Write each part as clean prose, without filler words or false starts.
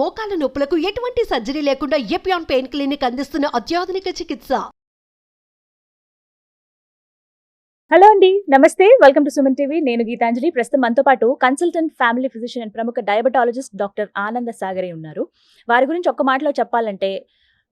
మోకాల నొప్పులకు ఎటువంటి సర్జరీ లేకుండా ఎపియాన్ పెయిన్ క్లినిక్ అందిస్తున్న అత్యాధునిక చికిత్స. హలో అండి, నమస్తే. Welcome to Suman TV. నేను గీతాంజలి. ప్రస్తుతం మనతో పాటు కన్సల్టెంట్ ఫ్యామిలీ ఫిజిషియన్ అండ్ ప్రముఖ డయాబెటాలజిస్ట్ డాక్టర్ ఆనంద సాగరే ఉన్నారు. వారి గురించి ఒక్క మాటలో చెప్పాలంటే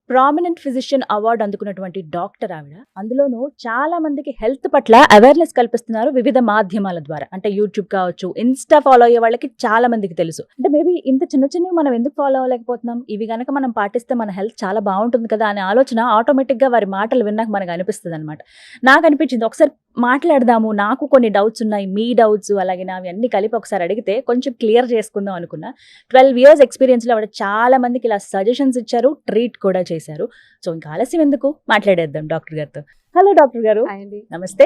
ప్రామినెంట్ ఫిజిషియన్ అవార్డు అందుకున్నటువంటి డాక్టర్ ఆవిడ. అందులోనూ చాలా మందికి హెల్త్ పట్ల అవేర్నెస్ కల్పిస్తున్నారు వివిధ మాధ్యమాల ద్వారా. అంటే యూట్యూబ్ కావచ్చు, ఇన్స్టా ఫాలో అయ్యే వాళ్ళకి చాలా మందికి తెలుసు. అంటే మేబీ ఇంత చిన్న చిన్నవి మనం ఎందుకు ఫాలో అవ్వలేకపోతున్నాం, ఇవి కనుక మనం పాటిస్తే మన హెల్త్ చాలా బాగుంటుంది కదా అనే ఆలోచన ఆటోమేటిక్గా వారి మాటలు విన్నాక మనకు అనిపిస్తుంది అనమాట. నాకు అనిపించింది ఒకసారి మాట్లాడదాము, నాకు కొన్ని డౌట్స్ ఉన్నాయి, మీ డౌట్స్ అలాగే నావి అన్ని కలిపి ఒకసారి అడిగితే కొంచెం క్లియర్ చేసుకుందాం అనుకున్నా. 12 years ఎక్స్పీరియన్స్లో ఆవిడ చాలా మందికి ఇలా సజెషన్స్ ఇచ్చారు, ట్రీట్ కూడా చేశారు. సో ఇంకా ఆలస్యం ఎందుకు, మాట్లాడేద్దాం డాక్టర్ గారితో. హలో డాక్టర్ గారు. నమస్తే.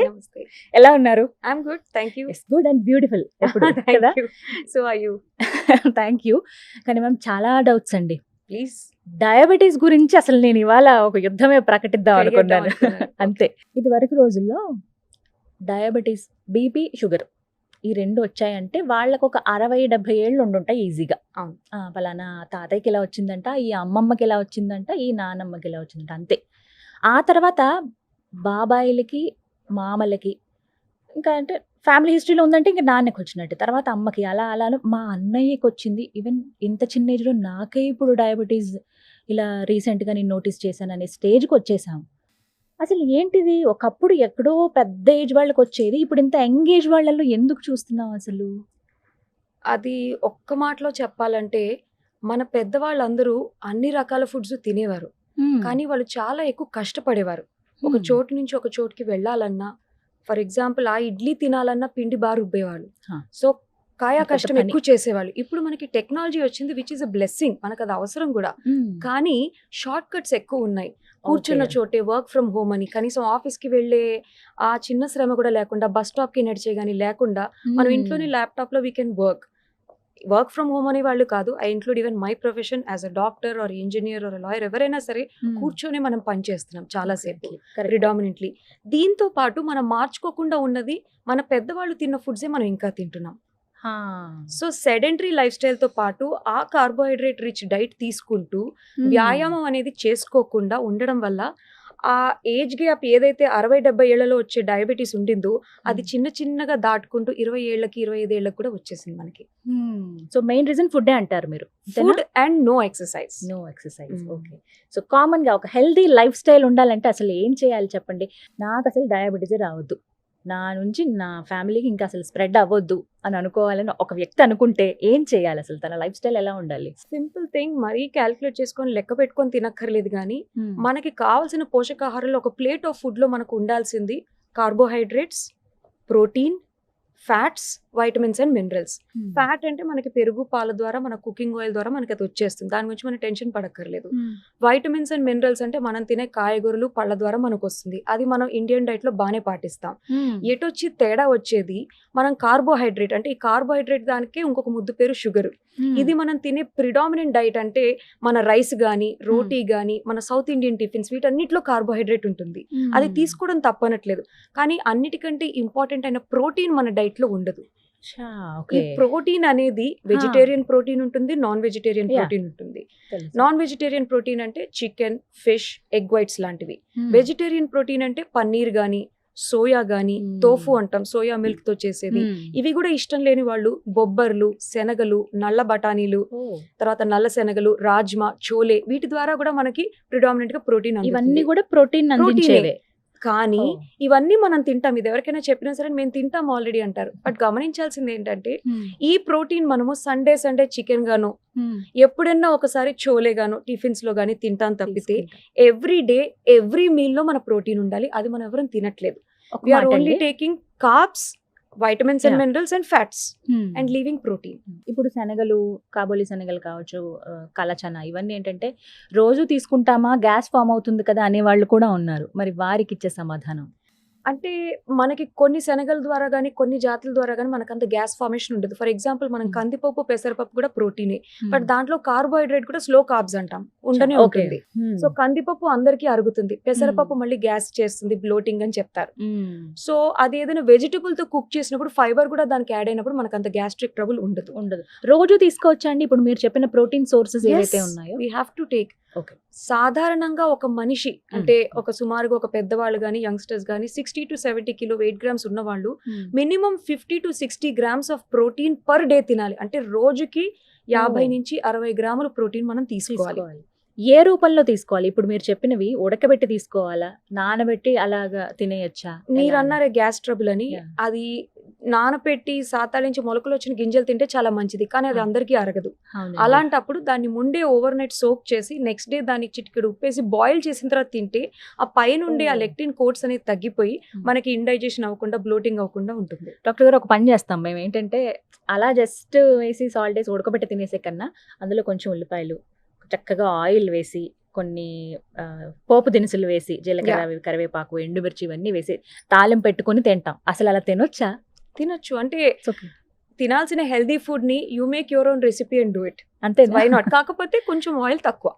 ఎలా ఉన్నారు? I'm good, thank you. Good and beautiful ఎప్పుడు కదా. Thank you. So are you? Thank you. కానీ మ్యామ్ చాలా డౌట్స్ అండి. Please. డయాబెటీస్ గురించి అసలు నేను ఇవాళ ఒక యుద్ధమే ప్రకటిద్దాం అనుకున్నాను. అనుకున్నాను. అంతే. ఇది వరకు రోజుల్లో డయాబెటీస్, బీపీ, షుగర్ ఈ రెండు వచ్చాయంటే వాళ్ళకు ఒక 60-70 ఏళ్ళు ఉండుంటాయి ఈజీగా. అవును. పలానా తాతయ్యకి ఇలా వచ్చిందంట, ఈ అమ్మమ్మకి ఇలా వచ్చిందంట, ఈ నానమ్మకి ఇలా వచ్చిందంట, అంతే. ఆ తర్వాత బాబాయిలకి, మామలకి, ఇంకా అంటే ఫ్యామిలీ హిస్టరీలో ఉందంటే ఇంకా నాన్నకి వచ్చినట్టు, తర్వాత అమ్మకి, అలా అలాను మా అన్నయ్యకి వచ్చింది. ఈవెన్ ఇంత చిన్న ఏజ్లో నాకే ఇప్పుడు డయాబెటీస్ ఇలా రీసెంట్గా నేను నోటీస్ చేశాను అనే స్టేజ్కి వచ్చేసాం. అసలు ఏంటిది, ఒకప్పుడు ఎక్కడో పెద్ద ఏజ్ వాళ్ళకి వచ్చేది, ఇప్పుడు ఇంత యంగ్ ఏజ్ వాళ్ళలో ఎందుకు చూస్తున్నాం అసలు? అది ఒక్క మాటలో చెప్పాలంటే మన పెద్దవాళ్ళందరూ అన్ని రకాల ఫుడ్స్ తినేవారు, కానీ వాళ్ళు చాలా ఎక్కువ కష్టపడేవారు. ఒక చోటు నుంచి ఒక చోటుకి వెళ్ళాలన్నా, ఫర్ ఎగ్జాంపుల్ ఆ ఇడ్లీ తినాలన్నా పిండి బాగా రుబ్బేవాళ్ళు. సో కాయా పెద్ద కష్టం పని. ఎక్కువ చేసేవాళ్ళు. ఇప్పుడు మనకి టెక్నాలజీ వచ్చింది, విచ్ ఇస్ అ బ్లెస్సింగ్, మనకు అది అవసరం కూడా. కానీ షార్ట్ కట్స్ ఎక్కువ ఉన్నాయి. కూర్చున్న చోటే వర్క్ ఫ్రమ్ హోమ్ అని, కనీసం ఆఫీస్కి వెళ్ళే ఆ చిన్న శ్రమ కూడా లేకుండా, బస్ స్టాప్కి నడిచే కానీ లేకుండా మనం ఇంట్లోనే ల్యాప్టాప్లో we can work from home అనే వాళ్ళు కాదు. I include even my profession as a doctor or engineer or lawyer, ఎవరైనా సరే కూర్చొని మనం పనిచేస్తున్నాం చాలాసేపు ప్రిడామినెంట్లీ. దీంతో పాటు మనం మార్చుకోకుండా ఉన్నది మన పెద్దవాళ్ళు తిన్న ఫుడ్సే మనం ఇంకా తింటున్నాం. సో సెడెంటరీ లైఫ్ స్టైల్తో పాటు ఆ కార్బోహైడ్రేట్ రిచ్ డైట్ తీసుకుంటూ వ్యాయామం అనేది చేసుకోకుండా ఉండడం వల్ల ఆ ఏజ్ గ్యాప్ ఏదైతే 60-70 ఏళ్లలో వచ్చే డయాబెటీస్ ఉండిందో అది చిన్న చిన్నగా దాటుకుంటూ 20 ఏళ్ళకి 25 ఏళ్ళకి కూడా వచ్చేసింది మనకి. సో మెయిన్ రీజన్ ఫుడ్ అంటారు మీరు. Food and no exercise. Okay. So common గా ఒక హెల్దీ లైఫ్ స్టైల్ ఉండాలంటే అసలు ఏం చేయాలి చెప్పండి? నాకు అసలు డయాబెటీస్ రావద్దు, నా నుంచి నా ఫ్యామిలీకి ఇంకా అసలు స్ప్రెడ్ అవ్వద్దు అని అనుకోవాలని ఒక వ్యక్తి అనుకుంటే ఏం చేయాలి? అసలు తన లైఫ్ స్టైల్ ఎలా ఉండాలి? సింపుల్ థింగ్, మరీ క్యాల్కులేట్ చేసుకొని లెక్క పెట్టుకొని తినక్కర్లేదు. కానీ మనకి కావాల్సిన పోషకాహారాలు ఒక ప్లేట్ ఆఫ్ ఫుడ్ లో మనకు ఉండాల్సింది carbohydrates, protein, fats, vitamins and minerals. Fat అంటే మనకి పెరుగు, పాల ద్వారా, మన కుకింగ్ ఆయిల్ ద్వారా మనకి అది వచ్చేస్తుంది, దాని గురించి మనం టెన్షన్ పడక్కర్లేదు. వైటమిన్స్ అండ్ మినరల్స్ అంటే మనం తినే కాయగూరలు, పళ్ళ ద్వారా మనకు వస్తుంది, అది మనం ఇండియన్ డైట్ లో బాగానే పాటిస్తాం. ఎటొచ్చి తేడా వచ్చేది మనం కార్బోహైడ్రేట్. అంటే ఈ కార్బోహైడ్రేట్ దానికే ఇంకొక ముద్దు పేరు షుగర్. ఇది మనం తినే ప్రిడామినెంట్ డైట్ అంటే మన రైస్ గానీ, రోటీ గానీ, మన సౌత్ ఇండియన్ టిఫిన్స్, వీటన్నిటిలో కార్బోహైడ్రేట్ ఉంటుంది. అది తీసుకోవడం తప్పనట్లేదు, కానీ అన్నిటికంటే ఇంపార్టెంట్ అయిన ప్రోటీన్ మన డైట్ లో ఉండదు. ఈ ప్రోటీన్ అనేది వెజిటేరియన్ ప్రోటీన్ ఉంటుంది, నాన్ వెజిటేరియన్ ప్రోటీన్ ఉంటుంది. నాన్ వెజిటేరియన్ ప్రోటీన్ అంటే చికెన్, ఫిష్, ఎగ్ వైట్స్ లాంటివి. వెజిటేరియన్ ప్రోటీన్ అంటే పన్నీర్ గానీ, సోయా గానీ, తోఫు అంటాం, సోయా మిల్క్ తో చేసేది. ఇవి కూడా ఇష్టం లేని వాళ్ళు బొబ్బర్లు, శనగలు, నల్ల బఠానీలు, తర్వాత నల్ల శనగలు, రాజ్మా, చోలే, వీటి ద్వారా కూడా మనకి ప్రిడామినెంట్ గా ప్రోటీన్. ఇవన్నీ కూడా ప్రోటీన్ అందించేవే. కానీ ఇవన్నీ మనం తింటాం, ఇది ఎవరికైనా చెప్పినా సరే మేము తింటాం ఆల్రెడీ అంటారు. బట్ గమనించాల్సింది ఏంటంటే ఈ ప్రోటీన్ మనము సండే చికెన్ గానో, ఎప్పుడైనా ఒకసారి చోలే గానో, టిఫిన్స్ లో గానీ తింటాం తప్పితే ఎవ్రీ డే ఎవ్రీ మీల్ లో మన ప్రోటీన్ ఉండాలి. అది మనం ఎవరైనా తినట్లేదు. We are only taking carbs, vitamins and minerals and fats and leaving protein. ఇప్పుడు శనగలు, కాబోలి శనగలు కావచ్చు, కలచన, ఇవన్నీ ఏంటంటే రోజు తీసుకుంటామా గ్యాస్ ఫామ్ అవుతుంది కదా అనే వాళ్ళు కూడా ఉన్నారు. మరి వారికి ఇచ్చే సమాధానం? అంటే మనకి కొన్ని శనగల ద్వారా గానీ, కొన్ని జాతుల ద్వారా గానీ మనకంత గ్యాస్ ఫార్మేషన్ ఉండదు. ఫర్ ఎగ్జాంపుల్ మనం కందిపప్పు, పెసరపప్పు కూడా ప్రోటీనే. బట్ దాంట్లో కార్బోహైడ్రేట్ కూడా స్లో కార్బ్స్ అంటాం. ఉండనే ఉంటుంది. సో కందిపప్పు అందరికీ అరుగుతుంది. పెసరపప్పు మళ్ళీ గ్యాస్ చేస్తుంది, బ్లోటింగ్ అని చెప్తారు. సో అది ఏదైనా వెజిటబుల్ తో కుక్ చేసినప్పుడు ఫైబర్ కూడా దానికి యాడ్ అయినప్పుడు మనకు అంత గ్యాస్ట్రిక్ ట్రబుల్ ఉండదు. రోజు తీసుకోవచ్చా అండి ఇప్పుడు మీరు చెప్పిన ప్రోటీన్ సోర్సెస్ ఏవైతే ఉన్నాయో? We have to take. Okay. సాధారణంగా ఒక మనిషి అంటే ఒక సుమారుగా ఒక పెద్దవాళ్ళు గానీ, యంగ్స్టర్స్ గానీ 60 to 70 కిలో వెయిట్ గ్రామ్స్ ఉన్న వాళ్ళు minimum 50 to 60 grams of protein per day తినాలి. అంటే రోజుకి 50 నుంచి 60 గ్రాముల ప్రోటీన్ మనం తీసుకోవాలి. ఏ రూపంలో తీసుకోవాలి? ఇప్పుడు మీరు చెప్పినవి ఉడకబెట్టి తీసుకోవాలా, నానబెట్టి అలాగా తినేయచ్చా? మీరు అన్నారే గ్యాస్ ట్రబుల్ అని, Yeah. అది నానపెట్టి సాతాలించి మొలకలు వచ్చిన గింజలు తింటే చాలా మంచిది, కానీ అది అందరికీ అరగదు. అలాంటప్పుడు దాన్ని ముందే ఓవర్ నైట్ సోక్ చేసి నెక్స్ట్ డే దానికి చిటికెడు ఉప్పేసి బాయిల్ చేసిన తర్వాత తింటే ఆ పైనుండే ఆ లెక్టిన్ కోట్స్ అనేది తగ్గిపోయి మనకి ఇండైజెషన్ అవ్వకుండా, బ్లోటింగ్ అవ్వకుండా ఉంటుంది. డాక్టర్ గారు ఒక పని చేస్తాం మేము, ఏంటంటే అలా జస్ట్ వేసి సాల్ట్ వేసి ఉడకబెట్టి తినేసే కన్నా అందులో కొంచెం ఉల్లిపాయలు, చక్కగా ఆయిల్ వేసి, కొన్ని పోపు దినుసులు వేసి, జీలకర్ర, కరివేపాకు, ఎండుమిర్చి ఇవన్నీ వేసి తాలింపు పెట్టుకొని తింటాం. అసలు అలా తినొచ్చా? తినొచ్చు. అంటే తినాల్సిన హెల్దీ ఫుడ్ ని you make your own recipe and do it. అంతే, వై నాట్? కాకపోతే కొంచెం ఆయిల్ తక్కువ.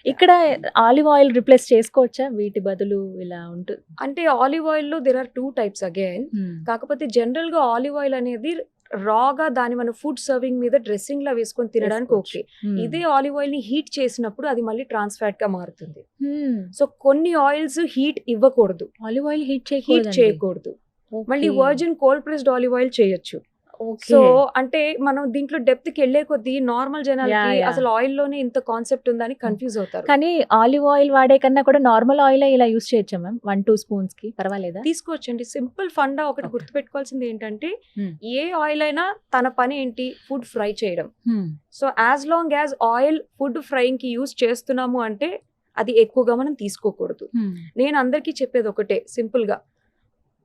ఇక్కడ ఆలివ్ ఆయిల్ రిప్లేస్ చేసుకోవచ్చా వీటి బదులు? ఇలా ఉంటుంది అంటే ఆలివ్ ఆయిల్ లో దేర్ ఆర్ 2 టైప్స్ అగైన్. కాకపోతే జనరల్ గా ఆలివ్ ఆయిల్ అనేది రాగా దాని మన ఫుడ్ సర్వింగ్ మీద డ్రెస్సింగ్ లా వేసుకొని తినడానికి ఓకే. ఇదే ఆలివ్ ఆయిల్ ని హీట్ చేసినప్పుడు అది మళ్ళీ ట్రాన్స్ ఫ్యాట్ గా మారుతుంది. సో కొన్ని ఆయిల్స్ హీట్ ఇవ్వకూడదు, ఆలివ్ ఆయిల్ హీట్ చేయకూడదు. మళ్ళీ virgin cold pressed olive oil చేయొచ్చు. సో అంటే మనం దీంట్లో డెప్త్ కి వెళ్లే కొద్దీ నార్మల్ జనాలకి అసలు ఆయిల్ లోనే ఇంత కాన్సెప్ట్ ఉందని కన్ఫ్యూజ్ అవుతారు. కానీ ఆలివ్ ఆయిల్ వాడే కన్నా కూడా నార్మల్ ఆయిల్ ఇలా యూస్ చేయొచ్చా మ్యామ్? 1-2 స్పూన్స్ కి పర్వాలేదా? తీసుకోవచ్చండి. సింపుల్ ఫండా ఒకటి గుర్తుపెట్టుకోవాల్సింది ఏంటంటే ఏ ఆయిల్ అయినా తన పని ఏంటి? ఫుడ్ ఫ్రై చేయడం. So as long as oil food frying కి యూస్ చేస్తున్నాము అంటే అది ఎక్కువగా మనం తీసుకోకూడదు. నేను అందరికీ చెప్పేది ఒకటే సింపుల్ గా,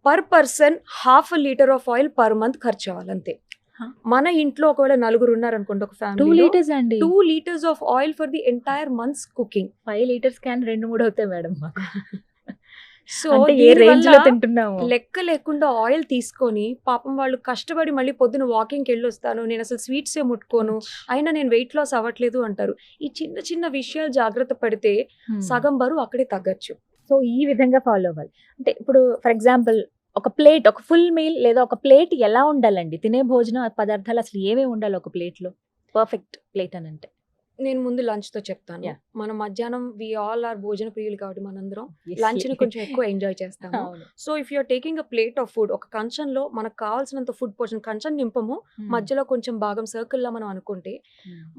per person 1/2 litre of oil per month ఖర్చు అవ్వాలి అంతే. మన ఇంట్లో ఒకవేళ 4 ఉన్నారనుకోండి, ఒక ఫ్యామిలీ 2 లీటర్స్ అండి. 2 litres of oil for the entire months cooking. 5 litres can 2-3 అవుతాయి మేడం. సో ఏ రేంజ్ లో తింటున్నాము లెక్క లేకుండా ఆయిల్ తీసుకొని పాపం వాళ్ళు కష్టపడి మళ్ళీ పొద్దున వాకింగ్కి వెళ్ళి వస్తాను, నేను అసలు స్వీట్స్ ఏ ముట్టుకోను, అయినా నేను వెయిట్ లాస్ అవ్వట్లేదు అంటారు. ఈ చిన్న చిన్న విషయాలు జాగ్రత్త పడితే సగం బరువు అక్కడే తగ్గచ్చు. సో ఈ విధంగా ఫాలో అవ్వాలి. అంటే ఇప్పుడు ఫర్ ఎగ్జాంపుల్ ఒక ప్లేట్, ఒక ఫుల్ మీల్ లేదా ఒక ప్లేట్ ఎలా ఉండాలండి? తినే భోజన పదార్థాలు అసలు ఏమేమి ఉండాలి ఒక ప్లేట్ లో? పర్ఫెక్ట్ ప్లేట్ అని అంటే నేను ముందు లంచ్ తో చెప్తాను. మనం మధ్యాహ్నం వి ఆల్ ఆర్ భోజన ప్రియులు కాబట్టి మనందరం లంచ్ ని కొంచెం ఎక్కువ ఎంజాయ్ చేస్తాము. So if you're taking a plate of food, ఒక కంచంలో మనకు కావాల్సినంత ఫుడ్ పోర్షన్, కంచం నింపము, మధ్యలో కొంచెం భాగం సర్కిల్ లా మనం అనుకుంటే,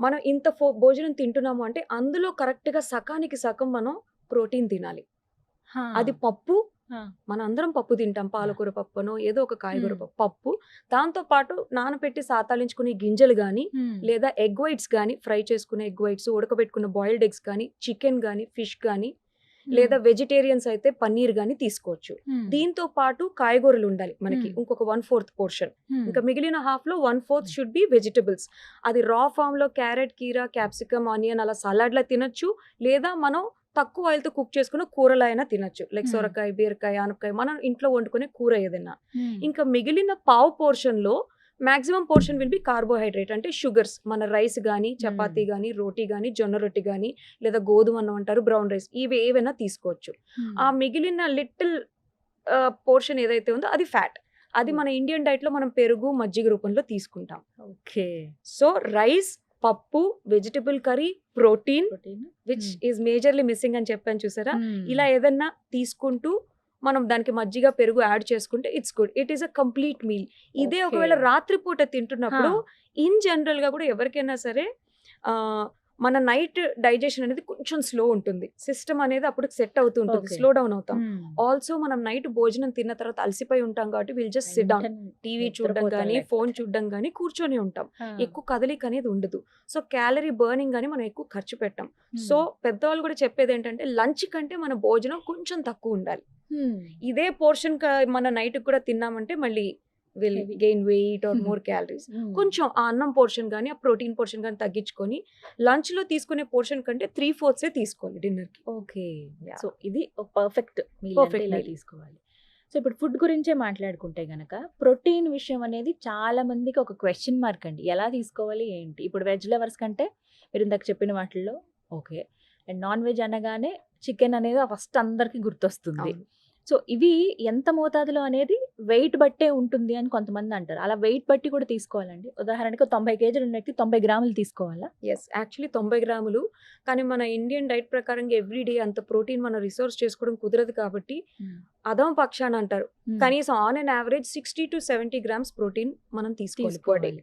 మనం ఇంత భోజనం తింటున్నాము అంటే అందులో కరెక్ట్ గా సకానికి సగం మనం ప్రోటీన్ తినాలి. అది పప్పు, మన అందరం పప్పు తింటాం, పాలకూర పప్పునో ఏదో ఒక కాయగూర పప్పు, దాంతో పాటు నానపెట్టి సాతాలించుకునే గింజలు గానీ, లేదా ఎగ్ వైట్స్ గానీ, ఫ్రై చేసుకునే ఎగ్ వైట్స్, ఉడకబెట్టుకున్న బాయిల్డ్ ఎగ్స్ కానీ, చికెన్ గానీ, ఫిష్ గానీ, లేదా వెజిటేరియన్స్ అయితే పన్నీర్ గానీ తీసుకోవచ్చు. దీంతో పాటు కాయగూరలు ఉండాలి మనకి, ఇంకొక 1/4 పోర్షన్. ఇంకా మిగిలిన హాఫ్ లో 1/4 షుడ్ బి వెజిటబుల్స్. అది రా ఫామ్ లో క్యారెట్, కీరా, క్యాప్సికమ్, ఆనియన్ అలా సలాడ్ లా తినొచ్చు, లేదా మనం తక్కువ ఆయిల్ తో కుక్ చేసుకున్న కూరలు అయినా తినొచ్చు. లైక్ సొరకాయ, బీరకాయ, ఆనపకాయ, మనం ఇంట్లో వండుకునే కూర ఏదైనా. ఇంకా మిగిలిన పావు పోర్షన్ లో maximum portion will be carbohydrate, అంటే షుగర్స్. మన రైస్ గానీ, చపాతీ గానీ, రోటీ గానీ, జొన్న రొట్టి గానీ, లేదా గోధుమ అన్నం అంటారు, బ్రౌన్ రైస్, ఇవి ఏవైనా తీసుకోవచ్చు. ఆ మిగిలిన లిటిల్ పోర్షన్ ఏదైతే ఉందో అది ఫ్యాట్. అది మన ఇండియన్ డైట్ లో మనం పెరుగు, మజ్జిగ రూపంలో తీసుకుంటాం. ఓకే. సో రైస్, పప్పు, vegetable curry, protein which is majorly missing అని చెప్పాను చూసారా, ఇలా ఏదన్నా తీసుకుంటూ మనం దానికి మజ్జిగ, పెరుగు యాడ్ చేసుకుంటే it's good. It is a complete meal. ఇదే ఒకవేళ రాత్రిపూట తింటున్నప్పుడు ఇన్ జనరల్ గా కూడా ఎవరికైనా సరే మన నైట్ డైజెషన్ అనేది కొంచెం స్లో ఉంటుంది, సిస్టమ్ అనేది అప్పుడు సెట్ అవుతూ ఉంటుంది, స్లో డౌన్ అవుతాం. ఆల్సో మనం నైట్ భోజనం తిన్న తర్వాత అలసిపోయి ఉంటాం కాబట్టి will just SIT down, TV చూడడం కానీ, ఫోన్ చూడడం కానీ, కూర్చొని ఉంటాం, ఎక్కువ కదలిక అనేది ఉండదు. సో క్యాలరీ బర్నింగ్ కానీ మనం ఎక్కువ ఖర్చు పెట్టాం. సో పెద్దవాళ్ళు కూడా చెప్పేది ఏంటంటే లంచ్ కంటే మన భోజనం కొంచెం తక్కువ ఉండాలి. ఇదే పోర్షన్ మన నైట్ కూడా తిన్నామంటే మళ్ళీ will gain weight or more calories. కొంచెం ఆ అన్నం పోర్షన్ కానీ, ఆ ప్రోటీన్ పోర్షన్ కానీ తగ్గించుకొని లంచ్ లో తీసుకునే పోర్షన్ కంటే 3/4 తీసుకోవాలి డిన్నర్ కి. ఓకే. సో ఇది పర్ఫెక్ట్ మీల్ తీసుకోవాలి. సో ఇప్పుడు ఫుడ్ గురించే మాట్లాడుకుంటే గనక ప్రోటీన్ విషయం అనేది చాలా మందికి ఒక క్వశ్చన్ మార్క్ అండి. ఎలా తీసుకోవాలి ఏంటి? ఇప్పుడు వెజ్ లవర్స్ కంటే మీరు ఇందాక చెప్పిన వాటిల్లో ఓకే. అండ్ నాన్ వెజ్ అనగానే చికెన్ అనేది ఫస్ట్ అందరికి గుర్తొస్తుంది. అవును. సో ఇవి ఎంత మోతాదులో అనేది వెయిట్ బట్టే ఉంటుంది అని కొంతమంది అంటారు. అలా వెయిట్ బట్టి కూడా తీసుకోవాలండి. ఉదాహరణకు 90 కేజీలు ఉన్న వ్యక్తి 90 గ్రాములు తీసుకోవాలా? ఎస్, యాక్చువల్లీ 90 గ్రాములు. కానీ మన ఇండియన్ డైట్ ప్రకారంగా ఎవ్రీ డే అంత ప్రోటీన్ మనం రిసోర్స్ చేసుకోవడం కుదరదు కాబట్టి అదం పక్షాన అంటారు కనీసం on an average 60 to 70 grams protein మనం తీసుకోవాలి per day.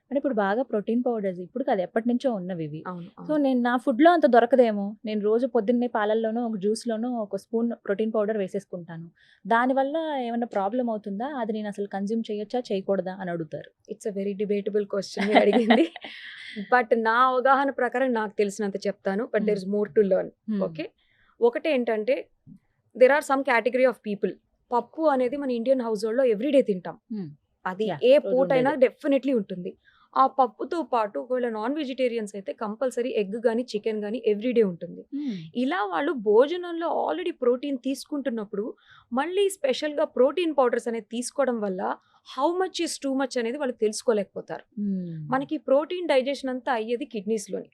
అంటే ఇప్పుడు బాగా ప్రోటీన్ పౌడర్స్ ఇప్పుడు కాదు ఎప్పటి నుంచో ఉన్నవి ఇవి. అవును, సో నేను నా ఫుడ్లో అంత దొరకదేమో. నేను రోజు పొద్దున్నే పాలల్లోనో ఒక జ్యూస్లోనో ఒక స్పూన్ ప్రోటీన్ పౌడర్ వేసేసుకుంటాను. దానివల్ల ఏమైనా ప్రాబ్లం అవుతుందా? అది నేను అసలు కన్జ్యూమ్ చేయొచ్చా చేయకూడదా అని అడుగుతారు. It's a very debatable question మీరు అడిగింది. బట్ నా అవగాహన ప్రకారం నాకు తెలిసినంత చెప్తాను. But there is more to learn. Okay, ఒకటి ఏంటంటే there are some category of people. పప్పు అనేది మన ఇండియన్ హౌస్ హోల్డ్ లో ఎవ్రీడే తింటాం. అది Yeah, ఏ రోజు పూటైనా ఉండేది. డెఫినెట్లీ ఉంటుంది. ఆ పప్పుతో పాటు ఒకవేళ నాన్ వెజిటేరియన్స్ అయితే కంపల్సరీ ఎగ్ కానీ చికెన్ కానీ ఎవ్రీడే ఉంటుంది. ఇలా వాళ్ళు భోజనంలో ఆల్రెడీ ప్రోటీన్ తీసుకుంటున్నప్పుడు మళ్ళీ స్పెషల్గా ప్రోటీన్ పౌడర్స్ అనేది తీసుకోవడం వల్ల how much is too much అనేది వాళ్ళు తెలుసుకోలేకపోతారు. మనకి ప్రోటీన్ డైజెషన్ అంతా అయ్యేది కిడ్నీస్లోని.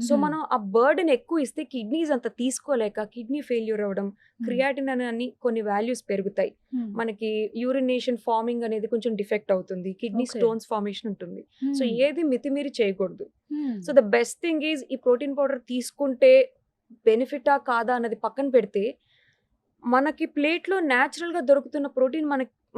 సో మనం ఆ బర్డెన్ ఎక్కువ ఇస్తే కిడ్నీస్ అంత తీసుకోలేక కిడ్నీ ఫెయిల్యూర్ అవ్వడం, క్రియాటిన్ అని కొన్ని వాల్యూస్ పెరుగుతాయి, మనకి యూరినేషన్ ఫార్మింగ్ అనేది కొంచెం డిఫెక్ట్ అవుతుంది, కిడ్నీ Okay. స్టోన్స్ ఫార్మేషన్ ఉంటుంది. సో ఏది మితిమీరి చేయకూడదు. So the best thing is ఈ ప్రోటీన్ పౌడర్ తీసుకుంటే బెనిఫిటా కాదా అన్నది పక్కన పెడితే మనకి ప్లేట్లో న్యాచురల్గా దొరుకుతున్న ప్రోటీన్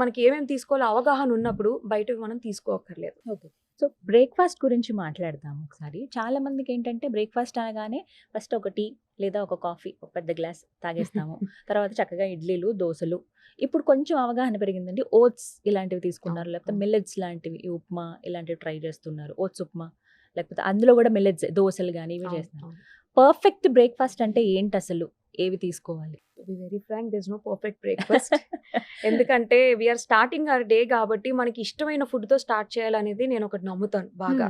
మనకి ఏమేమి తీసుకోవాలో అవగాహన ఉన్నప్పుడు బయటకు మనం తీసుకోక్కర్లేదు. ఓకే. సో బ్రేక్ఫాస్ట్ గురించి మాట్లాడదాం ఒకసారి. చాలా మందికి ఏంటంటే బ్రేక్ఫాస్ట్ అనగానే ఫస్ట్ ఒక టీ లేదా ఒక కాఫీ ఒక పెద్ద గ్లాస్ తాగేస్తాము. తర్వాత చక్కగా ఇడ్లీలు దోశలు. ఇప్పుడు కొంచెం అవగాహన పెరిగిందండి. ఓట్స్ ఇలాంటివి తీసుకున్నారు, లేకపోతే మిల్లెట్స్ లాంటివి, ఈ ఉప్మా ఇలాంటివి ట్రై చేస్తున్నారు. ఓట్స్ ఉప్మా లేకపోతే అందులో కూడా మిల్లెట్స్ దోశలు కానీ ఇవి చేస్తున్నారు. పర్ఫెక్ట్ బ్రేక్ఫాస్ట్ అంటే ఏంటి అసలు? ఏవి తీసుకోవాలి? Very frank, there is no perfect breakfast. ఎందుకంటే వీఆర్ స్టార్టింగ్ అవర్ డే కాబట్టి మనకి ఇష్టమైన ఫుడ్తో స్టార్ట్ చేయాలనేది నేను ఒకటి నమ్ముతాను బాగా.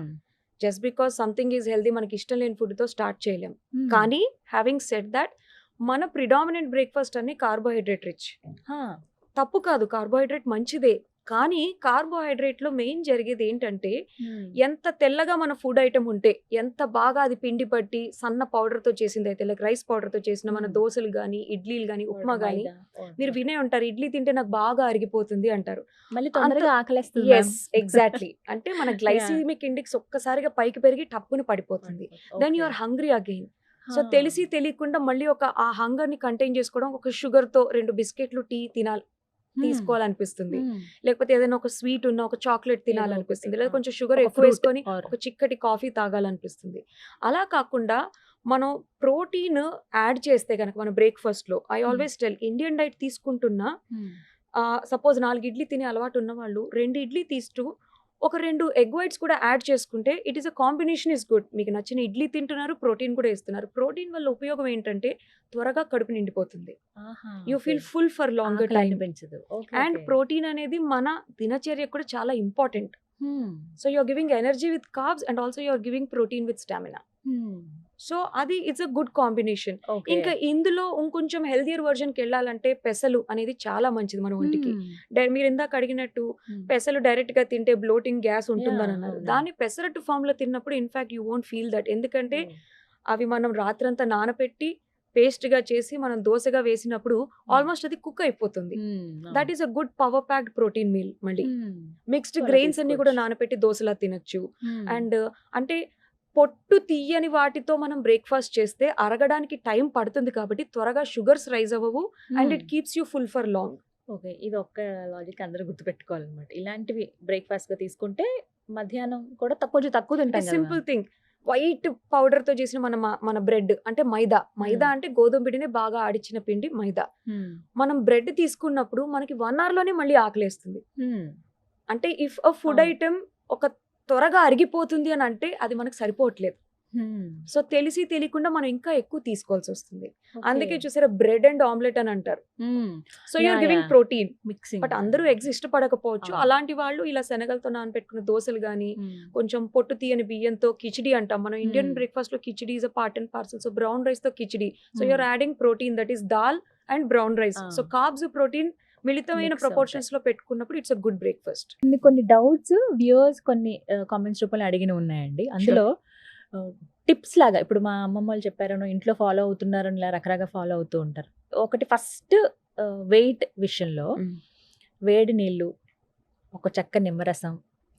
Just because something is healthy మనకి ఇష్టం లేని ఫుడ్తో స్టార్ట్ చేయలేం. కానీ హ్యావింగ్ సెడ్ దట్ మన ప్రిడామినెంట్ బ్రేక్ఫాస్ట్ అన్ని కార్బోహైడ్రేట్ రిచ్. తప్పు కాదు, కార్బోహైడ్రేట్ మంచిదే. కానీ కార్బోహైడ్రేట్లో మెయిన్ జరిగేది ఏంటంటే ఎంత తెల్లగా మన ఫుడ్ ఐటమ్ ఉంటే, ఎంత బాగా అది పిండి పట్టి సన్న పౌడర్తో చేసింది అయితే, లైక్ రైస్ పౌడర్తో చేసిన మన దోశలు కానీ ఇడ్లీలు కానీ ఉప్మా కానీ మీరు వినే ఉంటారు, ఇడ్లీ తింటే నాకు బాగా అరిగిపోతుంది అంటారు. మళ్ళీ తొందరగా ఆకలేస్తుంది. Yes, exactly. అంటే మన గ్లైసిమిక్ ఇండెక్స్ ఒక్కసారిగా పైకి పెరిగి టప్పుని పడిపోతుంది. Then you are hungry again. So తెలిసి తెలియకుండా మళ్ళీ ఆ హంగర్ ని కంటైన్ చేసుకోవడం, ఒక షుగర్ తో 2 బిస్కెట్లు టీ తీసుకోవాలనిపిస్తుంది, లేకపోతే ఏదైనా ఒక స్వీట్ ఉన్న ఒక చాక్లెట్ తినాలనిపిస్తుంది, లేదా కొంచెం షుగర్ ఎక్కువ వేసుకొని ఒక చిక్కటి కాఫీ తాగాలనిపిస్తుంది. అలా కాకుండా మనం ప్రోటీన్ యాడ్ చేస్తే కనుక మన బ్రేక్ఫాస్ట్ లో, I always tell, Indian diet తీసుకుంటున్నా సపోజ్ 4 ఇడ్లీ తినే అలవాటు ఉన్న వాళ్ళు 2 ఇడ్లీ తీస్తూ ఒక 2 ఎగ్ వైట్స్ కూడా యాడ్ చేసుకుంటే it is a combination is good. మీకు నచ్చిన ఇడ్లీ తింటున్నారు, ప్రోటీన్ కూడా ఇస్తున్నారు. ప్రోటీన్ వల్ల ఉపయోగం ఏంటంటే త్వరగా కడుపు నిండిపోతుంది, you feel full for longer time. And protein అనేది మన దినచర్య కూడా చాలా important. So you are giving energy with carbs and also you are giving protein with stamina. So అది ఇట్స్ అ గుడ్ కాంబినేషన్. ఇంకా ఇందులో ఇంకొంచెం హెల్దియర్ వర్జన్ కి వెళ్ళాలంటే పెసలు అనేది చాలా మంచిది మన ఒంటికి. మీరు ఇందాక అడిగినట్టు పెసలు డైరెక్ట్ గా తింటే బ్లోటింగ్ గ్యాస్ ఉంటుందని అన్నారు. దాన్ని పెసరట్టు ఫామ్ లో తిన్నప్పుడు in fact you won't feel that. ఎందుకంటే అవి మనం రాత్రంతా నానపెట్టి పేస్ట్ గా చేసి మనం దోశగా వేసినప్పుడు ఆల్మోస్ట్ అది కుక్ అయిపోతుంది. That is a good power packed protein meal. మళ్ళీ మిక్స్డ్ గ్రెయిన్స్ అన్ని కూడా నానపెట్టి దోశలా తినచ్చు. అండ్ అంటే పొట్టు తీయని వాటితో మనం బ్రేక్ఫాస్ట్ చేస్తే అరగడానికి టైం పడుతుంది కాబట్టి త్వరగా షుగర్స్ రైజ్ అవ్వవు and it keeps you full for long. Okay, ఇది ఒక్క లాజిక్ అందరూ గుర్తుపెట్టుకోవాలన్నమాట. ఇలాంటివి బ్రేక్ఫాస్ట్ గా తీసుకుంటే మధ్యాహ్నం కూడా కొంచెం తక్కువ తింటాం. సింపుల్ థింగ్, వైట్ పౌడర్ తో చేసిన మన బ్రెడ్ అంటే మైదా అంటే గోధుమ పిండిని బాగా ఆడిచిన పిండి మైదా. మనం బ్రెడ్ తీసుకున్నప్పుడు మనకి 1 hour లోనే మళ్ళీ ఆకలేస్తుంది. అంటే ఇఫ్ అ ఫుడ్ ఐటమ్ ఒక త్వరగా అరిగిపోతుంది అని అంటే అది మనకు సరిపోవట్లేదు. సో తెలిసి తెలియకుండా మనం ఇంకా ఎక్కువ తీసుకోవాల్సి వస్తుంది. అందుకే చూసారా బ్రెడ్ అండ్ ఆమ్లెట్ అని అంటారు. So you're giving protein mixing. But అందరూ ఎగ్స్ ఇష్టపడకపోవచ్చు. అలాంటి వాళ్ళు ఇలా శనగలతో నానబెట్టుకున్న దోశలు గానీ, కొంచెం పొట్టు తీయని బియ్యంతో కిచిడి అంటాం మనం ఇండియన్ బ్రేక్ఫాస్ట్ లో. Khichdi is a part and parcel. So brown rice తో khichdi. So you're adding protein, that is dal and brown rice. So carbs protein మిళితమైన Mix ప్రపోర్షన్స్ లో పెట్టుకున్నప్పుడు ఇట్స్ అ గుడ్ బ్రేక్ఫాస్ట్. కొన్ని డౌట్స్ వ్యూవర్స్ కొన్ని కామెంట్స్ రూపంలో అడిగిన ఉన్నాయండి. అందులో టిప్స్ లాగా ఇప్పుడు మా అమ్మమ్మ వాళ్ళు చెప్పారనో ఇంట్లో ఫాలో అవుతున్నారని ఇలా రకరకాల ఫాలో అవుతూ ఉంటారు. ఒకటి ఫస్ట్ వెయిట్ విషయంలో వేడి నీళ్ళు, ఒక చెక్క నిమ్మరసం,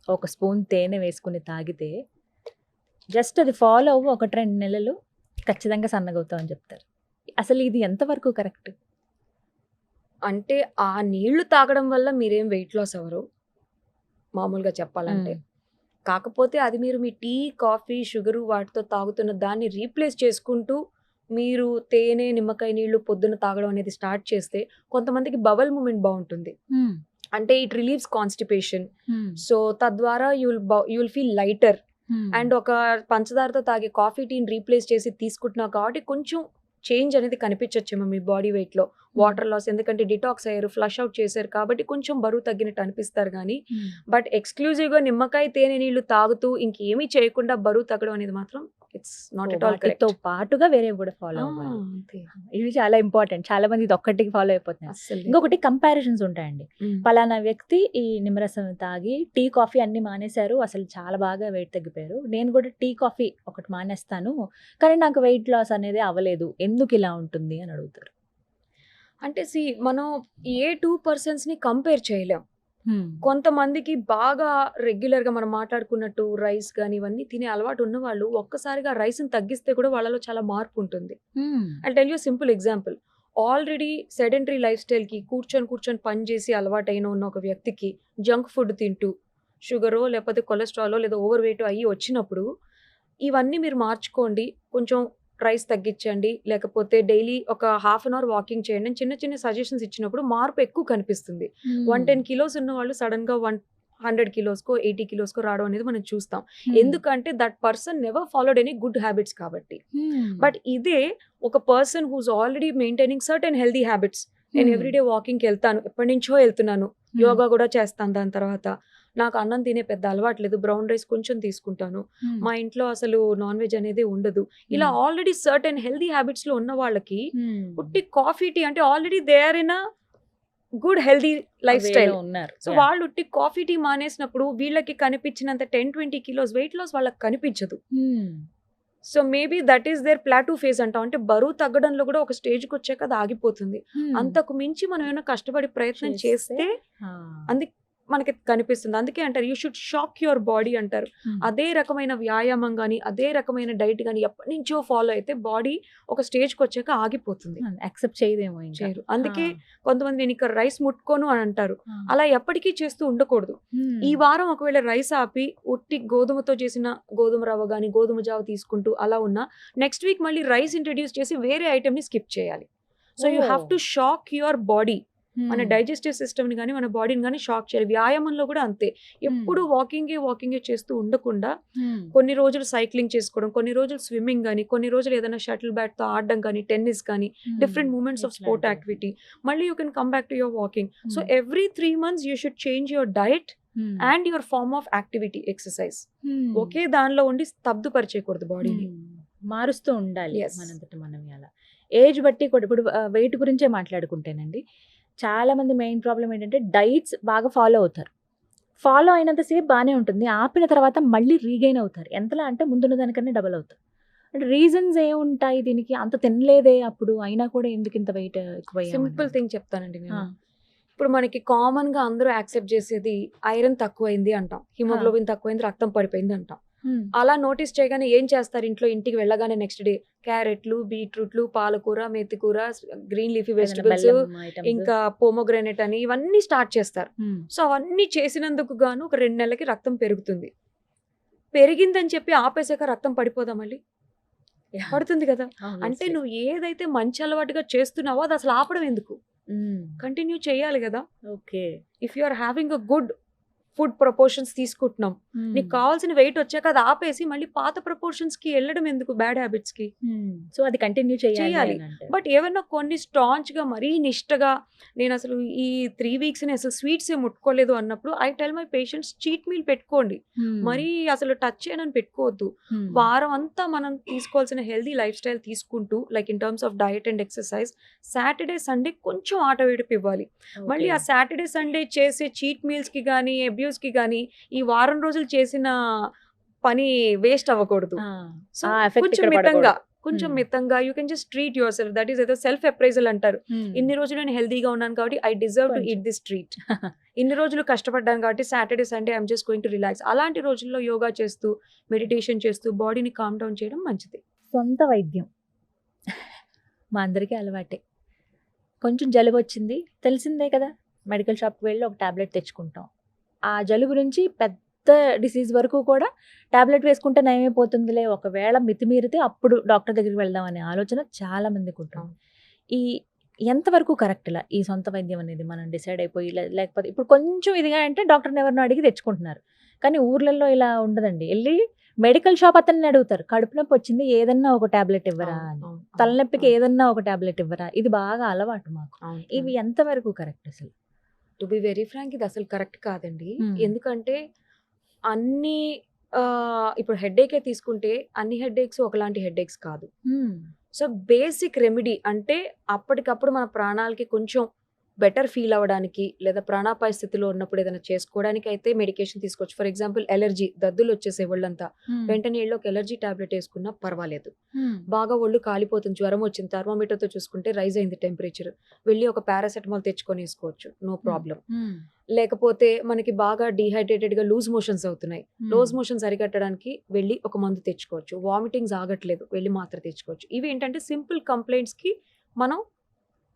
ఒక స్పూన్ తేనె వేసుకుని తాగితే జస్ట్ అది ఫాలో అవ్వు 1-2 నెలలు ఖచ్చితంగా సన్నగవుతాం అని చెప్తారు. అసలు ఇది ఎంతవరకు కరెక్ట్? అంటే ఆ నీళ్లు తాగడం వల్ల మీరేం వెయిట్ లాస్ అవ్వరు మామూలుగా చెప్పాలంటే. కాకపోతే అది మీరు మీ టీ, కాఫీ, షుగరు వాటితో తాగుతున్న దాన్ని రీప్లేస్ చేసుకుంటూ మీరు తేనె, నిమ్మకాయ నీళ్లు పొద్దున తాగడం అనేది స్టార్ట్ చేస్తే కొంతమందికి బవల్ మూమెంట్ బాగుంటుంది. అంటే ఇట్ రిలీవ్స్ కాన్స్టిపేషన్. సో తద్వారా యుల్ ఫీల్ లైటర్. అండ్ ఒక పంచదారతో తాగే కాఫీ టీని రీప్లేస్ చేసి తీసుకుంటున్నావు కాబట్టి కొంచెం చేంజ్ అనేది కనిపించచ్చేమో మీ బాడీ వెయిట్ లో. వాటర్ లాస్, ఎందుకంటే డిటాక్స్ అయ్యారు, ఫ్లష్ అవుట్ చేశారు కాబట్టి కొంచెం బరువు తగ్గినట్టు అనిపిస్తారు. కానీ బట్ ఎక్స్క్లూజివ్ గా నిమ్మకాయ తేనె నీళ్లు తాగుతూ ఇంకేమీ చేయకుండా బరువు తగ్గడం అనేది మాత్రం it's not at all correct. తో పాటుగా వేరే కూడా ఫాలో అవ్వాలి. ఇది చాలా ఇంపార్టెంట్. చాలా మంది ఇది ఒక్కటికి ఫాలో అయిపోతున్నారు. ఇంకొకటి కంపారిజన్స్ ఉంటాయండి. పలానా వ్యక్తి ఈ నిమ్మరసం తాగి టీ, కాఫీ అన్ని మానేశారు, అసలు చాలా బాగా వెయిట్ తగ్గిపోయారు, నేను కూడా టీ, కాఫీ ఒకటి మానేస్తాను కానీ నాకు వెయిట్ లాస్ అనేది అవ్వలేదు, ఎందుకు ఇలా ఉంటుంది అని అడుగుతారు. అంటే మనం ఏ 2 persons ని కంపేర్ చేయలేం. కొంతమందికి బాగా రెగ్యులర్ గా మనం మాట్లాడుకున్నట్టు రైస్ కానీ ఇవన్నీ తినే అలవాటు ఉన్న వాళ్ళు ఒక్కసారిగా రైస్ ని తగ్గిస్తే కూడా వాళ్ళలో చాలా మార్పు ఉంటుంది. I tell you simple example. Already sedentary life style కి కూర్చొని పని చేసి అలవాటైన ఉన్న ఒక వ్యక్తికి జంక్ ఫుడ్ తింటూ షుగరో లేకపోతే కొలెస్ట్రాలో లేదా ఓవర్ వెయిట్ అయ్యి వచ్చినప్పుడు ఇవన్నీ మీరు మార్చుకోండి, కొంచెం రైస్ తగ్గించండి, లేకపోతే డైలీ ఒక హాఫ్ అన్ అవర్ వాకింగ్ చేయండి అని చిన్న చిన్న సజెషన్స్ ఇచ్చినప్పుడు మార్పు ఎక్కువ కనిపిస్తుంది. 110 kilos ఉన్న వాళ్ళు సడన్ గా 100 kiloskో 80 kiloskో రావడం అనేది మనం చూస్తాం. ఎందుకంటే that person never followed any good habits కాబట్టి. బట్ ఇదే ఒక person who's already maintaining certain healthy habits, నేను ఎవ్రీడే వాకింగ్కి వెళ్తాను, ఎప్పటి నుంచో వెళ్తున్నాను, యోగా కూడా చేస్తాను, దాని తర్వాత నాకు అన్నం తినే పెద్ద అలవాటు లేదు, బ్రౌన్ రైస్ కొంచెం తీసుకుంటాను, మా ఇంట్లో అసలు నాన్ వెజ్ అనేది ఉండదు, ఇలా ఆల్రెడీ సర్టెన్ హెల్దీ హ్యాబిట్స్ లో ఉన్న వాళ్ళకి ఉట్టి కాఫీ టీ అంటే already they are in a good healthy lifestyle ఉన్నారు. సో వాళ్ళు ఉట్టి కాఫీ టీ మానేసినప్పుడు వీళ్ళకి కనిపించినంత 10-20 kilos వెయిట్ లాస్ వాళ్ళకి కనిపించదు. So maybe that is their plateau phase అంటాం. అంటే బరువు తగ్గడంలో కూడా ఒక స్టేజ్కి వచ్చాక అది ఆగిపోతుంది. అంతకు మించి మనం ఏమైనా కష్టపడి ప్రయత్నం చేస్తే అందుకే మనకి కనిపిస్తుంది. అందుకే అంటారు you should shock your body అంటారు. అదే రకమైన వ్యాయామం కానీ అదే రకమైన డైట్ కానీ ఎప్పటి నుంచో ఫాలో అయితే బాడీ ఒక స్టేజ్కి వచ్చాక ఆగిపోతుంది, యాక్సెప్ట్ చేయదేమో, చేయరు. అందుకే కొంతమంది నేను ఇక్కడ రైస్ ముట్టుకోను అని అంటారు. అలా ఎప్పటికీ చేస్తూ ఉండకూడదు. ఈ వారం ఒకవేళ రైస్ ఆపి ఉట్టి గోధుమతో చేసిన గోధుమ రవ్వ కానీ గోధుమ జావ తీసుకుంటూ అలా ఉన్నా నెక్స్ట్ వీక్ మళ్ళీ రైస్ ఇంట్రడ్యూస్ చేసి వేరే ఐటమ్ ని స్కిప్ చేయాలి. So you have to shock your body. మన డైజెస్టివ్ సిస్టమ్ ని కానీ మన బాడీని కానీ షాక్ చేయాలి. వ్యాయామంలో కూడా అంతే. ఎప్పుడు వాకింగే చేస్తూ ఉండకుండా కొన్ని రోజులు సైక్లింగ్ చేసుకోవడం, కొన్ని రోజులు స్విమ్మింగ్ కానీ, కొన్ని రోజులు ఏదైనా షటిల్ బ్యాట్ తో ఆడడం కానీ, టెన్నిస్ కానీ, different moments of sport activity, మళ్ళీ you can come back to your walking. So every 3 months you should change your diet and your form of activity, exercise. ఒకే దానిలో ఉండి స్తబ్దుపరిచేయకూడదు, బాడీని మారుస్తూ ఉండాలి మనంతట మనం. అలా ఏజ్ బట్టి కూడా ఇప్పుడు వెయిట్ గురించే మాట్లాడుకుంటేనండి, చాలా మంది మెయిన్ ప్రాబ్లం ఏంటంటే డైట్స్ బాగా ఫాలో అవుతారు, ఫాలో అయినంతసేపు బాగానే ఉంటుంది, ఆపిన తర్వాత మళ్ళీ రీగైన్ అవుతారు. ఎంతలా అంటే ముందున్న దానికన్నా డబల్ అవుతారు. అంటే రీజన్స్ ఏముంటాయి దీనికి? అంత తినలేదే అప్పుడు, అయినా కూడా ఎందుకు ఇంత వెయిట్ ఎక్కువ? సింపుల్ థింగ్ చెప్తానండి నేను. ఇప్పుడు మనకి కామన్ గా అందరూ యాక్సెప్ట్ చేసేది ఐరన్ తక్కువైంది అంటాం, హిమోగ్లోబిన్ తక్కువైంది, రక్తం పడిపోయింది అంటాం. అలా నోటీస్ చేయగానే ఏం చేస్తారు? ఇంట్లో ఇంటికి వెళ్ళగానే నెక్స్ట్ డే క్యారెట్లు, బీట్రూట్లు, పాలకూర, మెత్తికూర, గ్రీన్ లీఫీ వెజిటబుల్స్, ఇంకా పోమోగ్రానైట్ అని ఇవన్నీ స్టార్ట్ చేస్తారు. సో అవన్నీ చేసినందుకు గాను ఒక 2 నెలలకి రక్తం పెరుగుతుంది. పెరిగిందని చెప్పి ఆపేసాక రక్తం పడిపోదా? మళ్ళీ పడుతుంది కదా. అంటే నువ్వు ఏదైతే మంచి అలవాటుగా చేస్తున్నావో అది అసలు ఆపడం ఎందుకు? కంటిన్యూ చేయాలి కదా. Okay. If you are having a good food proportions తీసుకుంటున్నాం. నీకు కావాల్సిన వెయిట్ వచ్చాక అది ఆపేసి మళ్ళీ పాత ప్రపోర్షన్స్ కి వెళ్ళడం ఎందుకు బ్యాడ్ హ్యాబిట్స్ కి? సో అది కంటిన్యూ చేయాలి. చేయాలి. బట్ ఏమన్నా కొన్ని స్టాంచ్ గా మరీ నిష్టగా నేను అసలు ఈ 3 వీక్స్ అసలు స్వీట్స్ ఏ ముట్టుకోలేదు అన్నప్పుడు I tell my patients cheat meal పెట్టుకోండి, మరీ అసలు టచ్ చేయనని పెట్టుకోవద్దు. వారం అంతా మనం తీసుకోవాల్సిన హెల్దీ లైఫ్ స్టైల్ తీసుకుంటూ like in terms of diet and exercise Saturday Sunday కొంచెం ఆట వేడిపు ఇవ్వాలి. మళ్ళీ ఆ సాటర్డే సండే చేసే చీట్ మీల్స్ కి కానీ అబ్యూస్ కి కానీ ఈ వారం రోజులు చేసిన పని వేస్ట్ అవ్వకూడదు. సో కొంచెం మితంగా you can just treat your self. That is ఏదో సెల్ఫ్ అప్రైజల్ అంటారు. ఇన్ని రోజులు నేను హెల్దీగా ఉన్నాను కాబట్టి I deserve to eat this treat. ఇన్ని రోజులు కష్టపడ్డాను కాబట్టి Saturday Sunday I'm just going to relax. అలాంటి రోజుల్లో యోగా చేస్తూ మెడిటేషన్ చేస్తూ బాడీని కామ్ డౌన్ చేయడం మంచిది. సొంత వైద్యం మా అందరికీ అలవాటే. కొంచెం జలుబు వచ్చింది తెలిసిందే కదా, మెడికల్ షాప్కి వెళ్ళి ఒక టాబ్లెట్ తెచ్చుకుంటాం. ఆ జలుబు నుంచి పెద్ద డిసీజ్ వరకు కూడా టాబ్లెట్ వేసుకుంటే నయమైపోతుందిలే, ఒకవేళ మితిమీరితే అప్పుడు డాక్టర్ దగ్గరికి వెళ్దాం అనే ఆలోచన చాలా మందికి ఉంటుంది. ఈ ఎంతవరకు కరెక్ట్ ఇలా ఈ సొంత వైద్యం అనేది మనం డిసైడ్ అయిపోయి లేకపోతే ఇప్పుడు కొంచెం ఇదిగా అంటే డాక్టర్ని ఎవరినో అడిగి తెచ్చుకుంటున్నారు, కానీ ఊర్లలో ఇలా ఉండదండి. వెళ్ళి మెడికల్ షాప్ అతన్ని అడుగుతారు, కడుపు నొప్పి వచ్చింది ఏదన్నా ఒక టాబ్లెట్ ఇవ్వరా అని, తలనొప్పికి ఏదన్నా ఒక టాబ్లెట్ ఇవ్వరా. ఇది బాగా అలవాటు మాకు. ఇవి ఎంతవరకు కరెక్ట్ అసలు? టు బి వెరీ ఫ్రాంక్ ఇది అసలు కరెక్ట్ కాదండి. ఎందుకంటే అన్ని ఇప్పుడు హెడేకే తీసుకుంటే అన్ని హెడేక్స్ ఒకలాంటి హెడేక్స్ కాదు. సో బేసిక్ రెమెడీ అంటే అప్పటికప్పుడు మన ప్రాణాలకి కొంచెం బెటర్ ఫీల్ అవ్వడానికి లేదా ప్రాణాపాయ స్థితిలో ఉన్నప్పుడు ఏదైనా చేసుకోవడానికి అయితే మెడికేషన్ తీసుకోవచ్చు. ఫర్ ఎగ్జాంపుల్ ఎలర్జీ, దద్దులు వచ్చేసే ఒళ్ళంతా వెంటనే ఏళ్ళకి ఎలర్జీ టాబ్లెట్ వేసుకున్నా పర్వాలేదు. బాగా ఒళ్ళు కాలిపోతుంది, జ్వరం వచ్చింది, థర్మోమీటర్తో చూసుకుంటే రైజ్ అయింది టెంపరేచర్, వెళ్ళి ఒక పారాసెటమాల్ తెచ్చుకొని వేసుకోవచ్చు, నో ప్రాబ్లం. లేకపోతే మనకి బాగా డిహైడ్రేటెడ్ గా లూజ్ మోషన్స్ అవుతున్నాయి, లూజ్ మోషన్స్ అరికట్టడానికి వెళ్ళి ఒక మందు తెచ్చుకోవచ్చు. వామిటింగ్స్ ఆగట్లేదు, వెళ్ళి మాత్ర తెచ్చుకోవచ్చు. ఇవి ఏంటంటే సింపుల్ కంప్లైంట్స్ కి మనం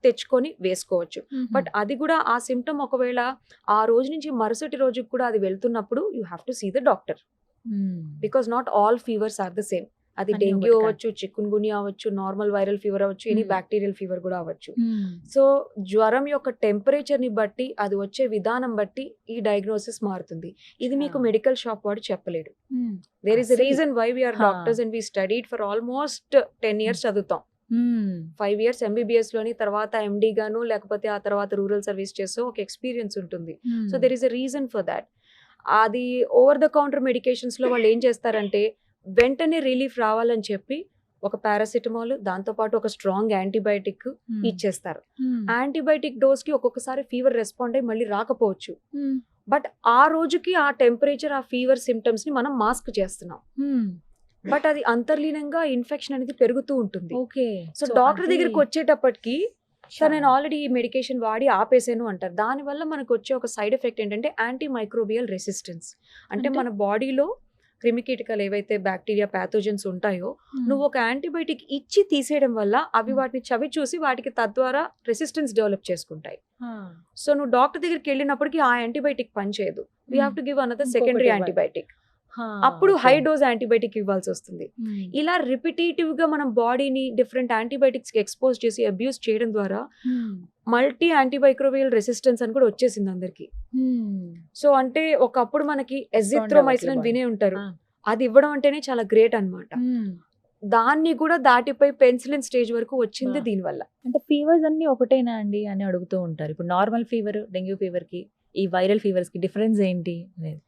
తెచ్చుకొని వేసుకోవచ్చు. బట్ అది కూడా ఆ సిమ్టమ్ ఒకవేళ ఆ రోజు నుంచి మరుసటి రోజుకి కూడా అది వెళ్తున్నప్పుడు you have to see the doctor, because not all fevers are the same. అది డెంగ్యూ అవ్వచ్చు, చికున్ గున్యా అవ్వచ్చు, నార్మల్ వైరల్ ఫీవర్ అవ్వచ్చు, ఎనీ బ్యాక్టీరియల్ ఫీవర్ కూడా అవ్వచ్చు. సో జ్వరం యొక్క టెంపరేచర్ ని బట్టి అది వచ్చే విధానం బట్టి ఈ డయాగ్నోసిస్ మారుతుంది. ఇది మీకు మెడికల్ షాప్ వాడు చెప్పలేడు. There is a reason why we're doctors and we studied for almost 10 years చదువుతాం. 5 years MBBS లోని, తర్వాత MD గాను, లేకపోతే ఆ తర్వాత రూరల్ సర్వీస్ చేసో ఒక ఎక్స్పీరియన్స్ ఉంటుంది. So there is a reason for that. అది ఓవర్ ద కౌంటర్ మెడికేషన్స్ లో వాళ్ళు ఏం చేస్తారంటే వెంటనే రిలీఫ్ రావాలని చెప్పి ఒక పారాసిటమాల్, దాంతోపాటు ఒక స్ట్రాంగ్ యాంటీబయాటిక్ ఇచ్చేస్తారు. యాంటీబయాటిక్ డోస్ కి ఒక్కొక్కసారి ఫీవర్ రెస్పాండ్ అయ్యి మళ్ళీ రాకపోవచ్చు, బట్ ఆ రోజుకి ఆ టెంపరేచర్, ఆ ఫీవర్ సిమ్టమ్స్ ని మనం మాస్క్ చేస్తున్నాం. బట్ అది అంతర్లీనంగా ఇన్ఫెక్షన్ అనేది పెరుగుతూ ఉంటుంది. సో డాక్టర్ దగ్గరికి వచ్చేటప్పటికి సార్ నేను ఆల్రెడీ ఈ మెడికేషన్ వాడి ఆపేసాను అంటారు. దానివల్ల మనకు వచ్చే ఒక సైడ్ ఎఫెక్ట్ ఏంటంటే యాంటీ మైక్రోబియల్ రెసిస్టెన్స్. అంటే మన బాడీలో క్రిమికీటకాలు ఏవైతే బ్యాక్టీరియా ప్యాథోజన్స్ ఉంటాయో నువ్వు ఒక యాంటీబయాటిక్ ఇచ్చి తీసేయడం వల్ల అవి వాటిని చవి చూసి వాటికి తద్వారా రెసిస్టెన్స్ డెవలప్ చేసుకుంటాయి. సో నువ్వు డాక్టర్ దగ్గరికి వెళ్ళినప్పటికీ ఆ యాంటీబయాటిక్ పనిచేయదు. We have to give another secondary antibiotic. అప్పుడు హై డోస్ యాంటీబయాటిక్ ఇవ్వాల్సి వస్తుంది. ఇలా రిపిటేటివ్ గా మనం బాడీని డిఫరెంట్ యాంటీబయాటిక్స్ కి ఎక్స్పోజ్ చేసి అబ్యూస్ చేయడం ద్వారా మల్టీ యాంటీమైక్రోబియల్ రెసిస్టెన్స్ అని కూడా వచ్చేసింది అందరికి. సో అంటే ఒకప్పుడు మనకి ఎజిథ్రోమైసిన్ వినే ఉంటారు, అది ఇవ్వడం అంటేనే చాలా గ్రేట్ అన్నమాట. దాన్ని కూడా దాటిపోయి పెన్సిలిన్ స్టేజ్ వరకు వచ్చింది దీనివల్ల. అంటే ఫీవర్స్ అన్ని ఒకటేనా అండి అని అడుగుతూ ఉంటారు. ఇప్పుడు నార్మల్ ఫీవర్, డెంగ్యూ ఫీవర్ కి ఈ వైరల్ ఫీవర్స్ కి డిఫరెన్స్ ఏంటి అనేది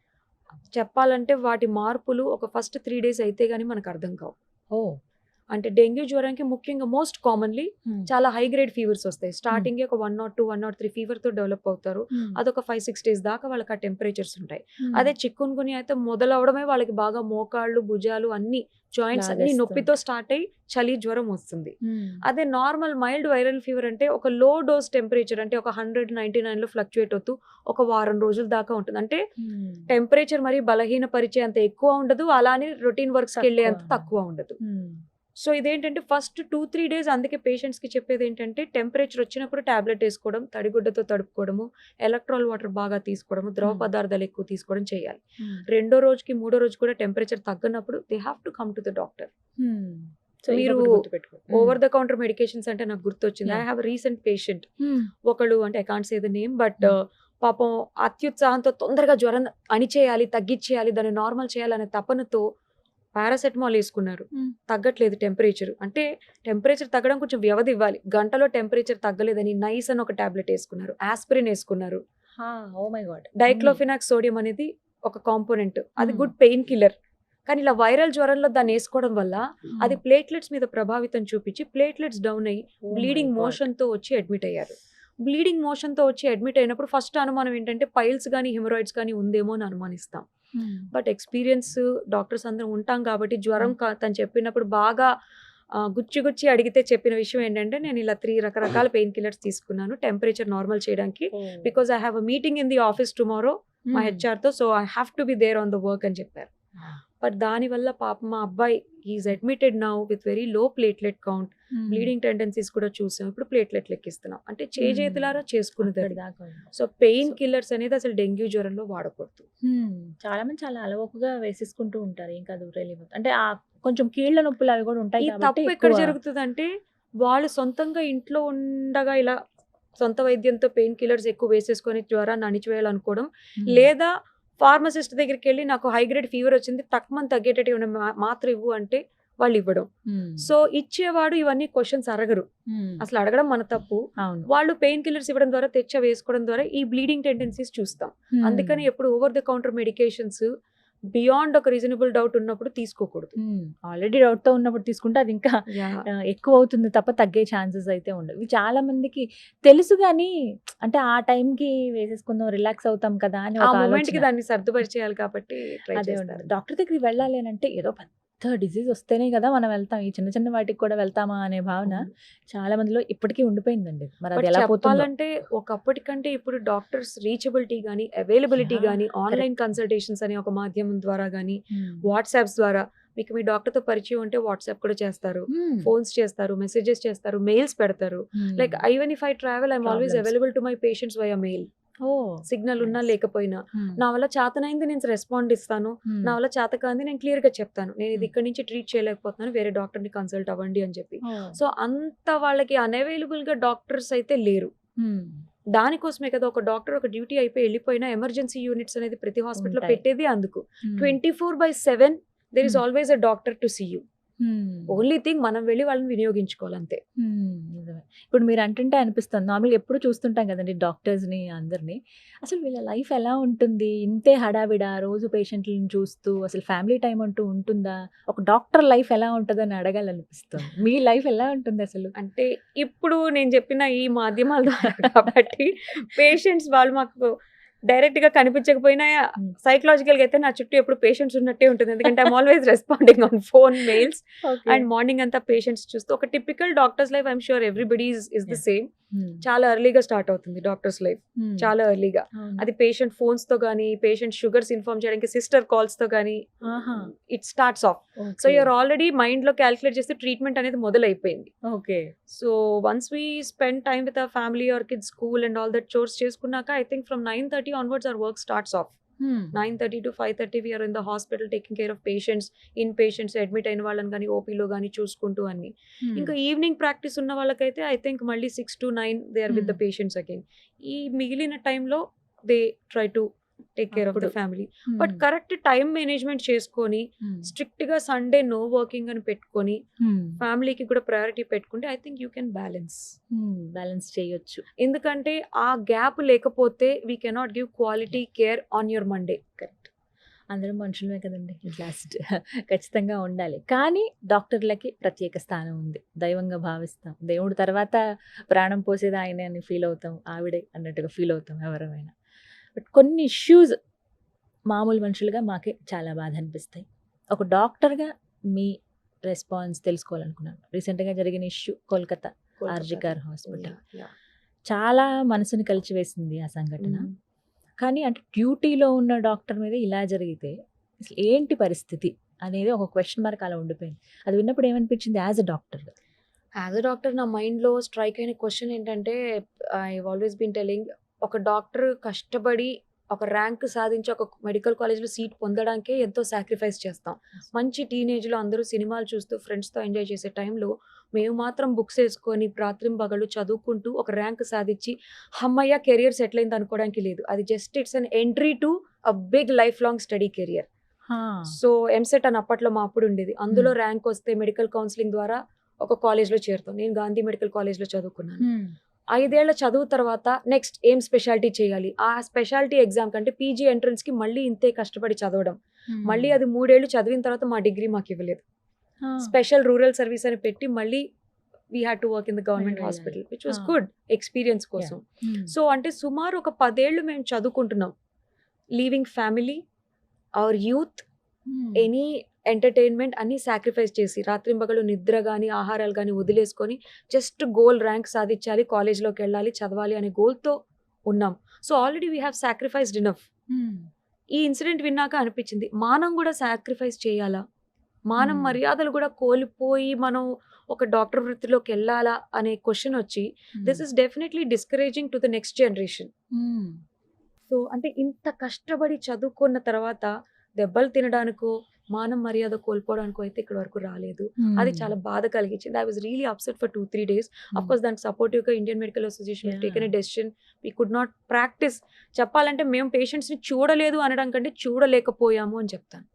చెప్పాలంటే వాటి మార్పులు ఒక ఫస్ట్ 3 days అయితే గానీ మనకు అర్థం కావు. అంటే డెంగ్యూ జ్వరానికి ముఖ్యంగా మోస్ట్ కామన్లీ చాలా హై గ్రేడ్ ఫీవర్స్ వస్తాయి. స్టార్టింగ్ ఒక 102, 103 ఫీవర్ తో డెవలప్ అవుతారు. అదొక 5-6 days దాకా వాళ్ళకి ఆ టెంపరేచర్స్ ఉంటాయి. అదే చిక్కున్ గున్యా అయితే మొదలవడమే వాళ్ళకి బాగా మోకాళ్ళు, భుజాలు అన్ని జాయింట్స్ అన్ని నొప్పితో స్టార్ట్ అయ్యి చలి జ్వరం వస్తుంది. అదే నార్మల్ మైల్డ్ వైరల్ ఫీవర్ అంటే ఒక లో డోస్ టెంపరేచర్ అంటే ఒక 199 లో ఫ్లక్చుయేట్ అవుతూ ఒక వారం రోజుల దాకా ఉంటుంది. అంటే టెంపరేచర్ మరి బలహీన పరిచే అంత ఎక్కువ ఉండదు, అలానే రొటీన్ వర్క్స్ కి వెళ్ళే అంత తక్కువ ఉండదు. సో ఇదేంటంటే ఫస్ట్ 2-3 days అందుకే పేషెంట్స్ కి చెప్పేది ఏంటంటే టెంపరేచర్ వచ్చినప్పుడు టాబ్లెట్ వేసుకోవడం, తడిగుడ్డతో తడుపుకోవడము, ఎలక్ట్రాల్ వాటర్ బాగా తీసుకోవడము, ద్రవ పదార్థాలు ఎక్కువ తీసుకోవడం చేయాలి. 2వ రోజుకి 3వ రోజు కూడా టెంపరేచర్ తగ్గనప్పుడు they have to come to the doctor. మీరు ఓవర్ ద కౌంటర్ మెడికేషన్స్ అంటే నాకు గుర్తొచ్చింది. ఐ హావ్ రీసెంట్ పేషెంట్, ఒకళ్ళు అంటే I can't say the name, but పాపం అత్యుత్సాహంతో తొందరగా జ్వరం అణిచేయాలి, తగ్గిచ్చేయాలి, దాన్ని నార్మల్ చేయాలనే తపనతో పారాసెటమాల్ వేసుకున్నారు. తగ్గట్లేదు టెంపరేచర్. అంటే టెంపరేచర్ తగ్గడం కొంచెం వ్యవధి ఇవ్వాలి. గంటలో టెంపరేచర్ తగ్గలేదని నైస్ అని ఒక టాబ్లెట్ వేసుకున్నారు, ఆస్పిరిన్ వేసుకున్నారు. Oh my God. Diclofenac sodium అనేది ఒక కాంపోనెంట్, అది గుడ్ పెయిన్ కిల్లర్. కానీ ఇలా వైరల్ జ్వరంలో దాన్ని వేసుకోవడం వల్ల అది ప్లేట్లెట్స్ మీద ప్రభావితం చూపించి ప్లేట్లెట్స్ డౌన్ అయ్యి బ్లీడింగ్ మోషన్తో వచ్చి అడ్మిట్ అయ్యారు. బ్లీడింగ్ మోషన్తో వచ్చి అడ్మిట్ అయినప్పుడు ఫస్ట్ అనుమానం ఏంటంటే పైల్స్ కానీ హెమరాయిడ్స్ కానీ ఉందేమో అని అనుమానిస్తాం. బట్ ఎక్స్పీరియన్స్ డాక్టర్స్ అందరం ఉంటాం కాబట్టి జ్వరం తను చెప్పినప్పుడు బాగా గుచ్చి అడిగితే చెప్పిన విషయం ఏంటంటే నేను ఇలా 3 రకరకాల పెయిన్ కిల్లర్స్ తీసుకున్నాను టెంపరేచర్ నార్మల్ చేయడానికి, because I have a meeting in the office tomorrow మా హెచ్ఆర్తో, so I have to be there on the work అని చెప్పారు. బట్ దానివల్ల పాప మా అబ్బాయి is admitted now with very low platelet count, bleeding tendencies కూడా చూసాం. ఇప్పుడు ప్లేట్లెట్ లెక్కిస్తున్నాం. అంటే చేతులారా చేసుకునేది. సో పెయిన్ కిల్లర్స్ అనేది అసలు డెంగ్యూ జ్వరంలో వాడకూడదు. చాలా మంది చాలా అలవోకగా వేసేసుకుంటూ ఉంటారు. ఏం కాదు అంటే ఆ కొంచెం కీళ్ళ నొప్పులు అవి కూడా ఉంటాయి. ఈ తప్పు ఎక్కడ జరుగుతుందంటే వాళ్ళు సొంతంగా ఇంట్లో ఉండగా ఇలా సొంత వైద్యంతో పెయిన్ కిల్లర్స్ ఎక్కువ వేసేసుకొని జ్వరాన్ని అణిచివేయాలనుకోవడం, లేదా ఫార్మసిస్ట్ దగ్గరికి వెళ్ళి నాకు హై గ్రేడ్ ఫీవర్ వచ్చింది తక్కువ తగ్గేటట్టు మాత్రం ఇవ్వు అంటే వాళ్ళు ఇవ్వడం. సో ఇచ్చేవాడు ఇవన్నీ క్వశ్చన్స్ అడగరు, అసలు అడగడం మన తప్పు. వాళ్ళు పెయిన్ కిల్లర్స్ ఇవ్వడం ద్వారా వేసుకోవడం ద్వారా ఈ బ్లీడింగ్ టెండెన్సీస్ చూస్తాం. అందుకని ఎప్పుడు over the counter medications beyond ఒక రీజనబుల్ డౌట్ ఉన్నప్పుడు తీసుకోకూడదు. ఆల్రెడీ డౌట్ తో ఉన్నప్పుడు తీసుకుంటే అది ఇంకా ఎక్కువ అవుతుంది తప్ప తగ్గే ఛాన్సెస్ అయితే ఉండవు. ఇవి చాలా మందికి తెలుసు కానీ అంటే ఆ టైం కి వేసేసుకుందాం రిలాక్స్ అవుతాం కదా అని ఆ మూమెంట్ కి దాన్ని సర్దుపరిచేయాలి కాబట్టి అదే ఉండదు. డాక్టర్ దగ్గరికి వెళ్ళాలి అని అంటే ఏదో పెద్ద డిజీజ్ వస్తేనే కదా మనం వెళ్తాం, ఈ చిన్న చిన్న వాటికి కూడా వెళ్తామా అనే భావన చాలా మందిలో ఇప్పటికీ ఉండిపోయిందండి. మరి అది ఎలా చెప్పాలంటే ఒకప్పటికంటే ఇప్పుడు డాక్టర్స్ రీచబిలిటీ గానీ అవైలబిలిటీ గానీ ఆన్లైన్ కన్సల్టేషన్స్ అనే ఒక మాధ్యమం ద్వారా గానీ వాట్సాప్స్ ద్వారా మీకు మీ డాక్టర్ తో పరిచయం ఉంటే వాట్సాప్ కూడా చేస్తారు, ఫోన్స్ చేస్తారు, మెసేజెస్ చేస్తారు, మెయిల్స్ పెడతారు. Like even if I travel I'm always available to my patients via mail. Signal ఉన్నా లేకపోయినా నా వల్ల చేతనైంది నేను రెస్పాండ్ ఇస్తాను, నా వల్ల చేత కాంది నేను క్లియర్ గా చెప్తాను, నేను ఇది ఇక్కడ నుంచి ట్రీట్ చేయలేకపోతున్నాను, వేరే డాక్టర్ ని కన్సల్ట్ అవ్వండి అని చెప్పి. సో అంత వాళ్ళకి అన్అవైలబుల్ గా డాక్టర్స్ అయితే లేరు. దానికోసమే కదా ఒక డాక్టర్ ఒక డ్యూటీ అయిపోయి వెళ్ళిపోయినా ఎమర్జెన్సీ యూనిట్స్ అనేది ప్రతి హాస్పిటల్ పెట్టేది. అందుకు 24/7 there is always a doctor to see you. Only thing మనం వెళ్ళి వాళ్ళని వినియోగించుకోవాలి అంతే. ఇప్పుడు మీరు అంటుంటే అనిపిస్తుంది, నార్మల్గా ఎప్పుడు చూస్తుంటాం కదండి డాక్టర్స్ని అందరినీ, అసలు వీళ్ళ లైఫ్ ఎలా ఉంటుంది, ఇంతే హడావిడా రోజు పేషెంట్లను చూస్తూ అసలు ఫ్యామిలీ టైం అంటూ ఉంటుందా, ఒక డాక్టర్ లైఫ్ ఎలా ఉంటుందని అడగాలనిపిస్తుంది. మీ లైఫ్ ఎలా ఉంటుంది అసలు? అంటే ఇప్పుడు నేను చెప్పిన ఈ మాధ్యమాల ద్వారా కాబట్టి పేషెంట్స్ వాళ్ళు మాకు డైరెక్ట్ గా కనిపించకపోయినా సైకలాజికల్ గా అయితే నా చుట్టూ ఎప్పుడు పేషెంట్స్ ఉన్నట్టే ఉంటుంది. ఎందుకంటే I'm always responding on phone, mails and morning అంతా పేషెంట్స్ చూస్తూ. ఒక typical doctors life I'm sure everybody is the same. చాలా ఎర్లీగా స్టార్ట్ అవుతుంది డాక్టర్స్ లైఫ్, చాలా ఎర్లీగా. అది పేషెంట్ ఫోన్స్ తో గానీ, పేషెంట్ షుగర్స్ ఇన్ఫార్మ్ చేయడానికి సిస్టర్ కాల్స్ తో గానీ it starts off. So you're already mind లో క్యాల్కులేట్ చేస్తే ట్రీట్మెంట్ అనేది మొదలైపోయింది. So once we spend time with our family or kids school and all that chores చేసుకున్నాక I think from 9:30 onwards our work starts off. 9:30 to 5:30 we are in the hospital taking care of patients, in patients admit అయిన వాళ్ళని కానీ ఓపీలో కానీ చూసుకుంటూ అన్ని. ఇంకా evening practice ఉన్న వాళ్ళకైతే ఐ థింక్ మళ్ళీ 6 to 9 they are with the patients again. ఈ మిగిలిన టైంలో they try to take care of the family. But correct time management చేసుకొని స్ట్రిక్ట్ గా సండే నో వర్కింగ్ అని పెట్టుకొని ఫ్యామిలీకి కూడా ప్రయారిటీ పెట్టుకుంటే I think you can balance చేయొచ్చు. ఎందుకంటే ఆ గ్యాప్ లేకపోతే we cannot give quality care on your Monday. Correct, అందరం మనుషులమే కదండి, లాస్ట్ ఖచ్చితంగా ఉండాలి. కానీ డాక్టర్లకి ప్రత్యేక స్థానం ఉంది, దైవంగా భావిస్తాం. దేవుడు తర్వాత ప్రాణం పోసేది ఆయనే అని ఫీల్ అవుతాం, ఆవిడే అన్నట్టుగా ఫీల్ అవుతాం ఎవరైనా. బట్ కొన్ని ఇష్యూస్ మామూలు మనుషులుగా మాకే చాలా బాధ అనిపిస్తాయి. ఒక డాక్టర్గా మీ రెస్పాన్స్ తెలుసుకోవాలనుకున్నాను. రీసెంట్గా జరిగిన ఇష్యూ కోల్కతా ఆర్జికర్ హాస్పిటల్, చాలా మనసుని కలిచివేసింది ఆ సంఘటన. కానీ అంటే డ్యూటీలో ఉన్న డాక్టర్ మీద ఇలా జరిగితే అసలు ఏంటి పరిస్థితి అనేది ఒక క్వశ్చన్ మార్క్ అలా ఉండిపోయింది. అది విన్నప్పుడు ఏమనిపించింది as a doctor? As a doctor నా మైండ్లో స్ట్రైక్ అయిన క్వశ్చన్ ఏంటంటే, ఐ ఆల్వేస్ బీన్ టెలింగ్, ఒక డాక్టర్ కష్టపడి ఒక ర్యాంక్ సాధించి ఒక మెడికల్ కాలేజ్లో సీట్ పొందడానికే ఎంతో సాక్రిఫైస్ చేస్తాం. మంచి టీనేజ్లో అందరూ సినిమాలు చూస్తూ ఫ్రెండ్స్తో ఎంజాయ్ చేసే టైంలో మేము మాత్రం బుక్స్ వేసుకొని రాత్రింబగళ్ళు చదువుకుంటూ ఒక ర్యాంక్ సాధించి హమ్మయ్య కెరియర్ సెటిల్ అయింది అనుకోవడానికి లేదు. అది just it's an entry to a big life long study career. So EAMCET అని అప్పట్లో మా అప్పుడు ఉండేది. అందులో ర్యాంక్ వస్తే మెడికల్ కౌన్సిలింగ్ ద్వారా ఒక కాలేజ్లో చేరుతాం. నేను గాంధీ మెడికల్ కాలేజ్లో చదువుకున్నాను. 5 ఏళ్ల చదువు తర్వాత నెక్స్ట్ ఏం స్పెషాలిటీ చేయాలి, ఆ స్పెషాలిటీ ఎగ్జామ్ కంటే పీజీ ఎంట్రన్స్ కి మళ్ళీ ఇంతే కష్టపడి చదవడం. మళ్ళీ అది 3 ఏళ్ళు చదివిన తర్వాత మా డిగ్రీ మాకు ఇవ్వలేదు. స్పెషల్ రూరల్ సర్వీస్ అని పెట్టి మళ్ళీ we had to work in the government hospital which was good experience కోసం. సో అంటే సుమారు ఒక 10 ఏళ్ళు మేము చదువుకుంటున్నాం. Leaving family, our youth, any entertainment అన్ని సాక్రిఫైస్ చేసి రాత్రింబగలు నిద్ర కానీ ఆహారాలు కానీ వదిలేసుకొని జస్ట్ గోల్ ర్యాంక్ సాధించాలి, కాలేజ్లోకి వెళ్ళాలి, చదవాలి అనే గోల్తో ఉన్నాం. So already we have sacrificed enough. ఈ ఇన్సిడెంట్ విన్నాక అనిపించింది మానం కూడా సాక్రిఫైస్ చేయాలా, మానం మర్యాదలు కూడా కోల్పోయి మనం ఒక డాక్టర్ వృత్తిలోకి వెళ్ళాలా అనే క్వశ్చన్ వచ్చి this is definitely discouraging to the next generation. So అంటే ఇంత కష్టపడి చదువుకున్న తర్వాత దెబ్బలు తినడానికో మానం మర్యాద కోల్పోవడానికో అయితే ఇక్కడ వరకు రాలేదు. అది చాలా బాధ కలిగించింది. I was really upset for 2-3 days. Of course దానికి సపోర్టివ్గా Indian medical association taken a decision. We could not practice. చెప్పాలంటే మేము పేషెంట్స్ని చూడలేదు అనడం కంటే చూడలేకపోయాము అని చెప్తాను.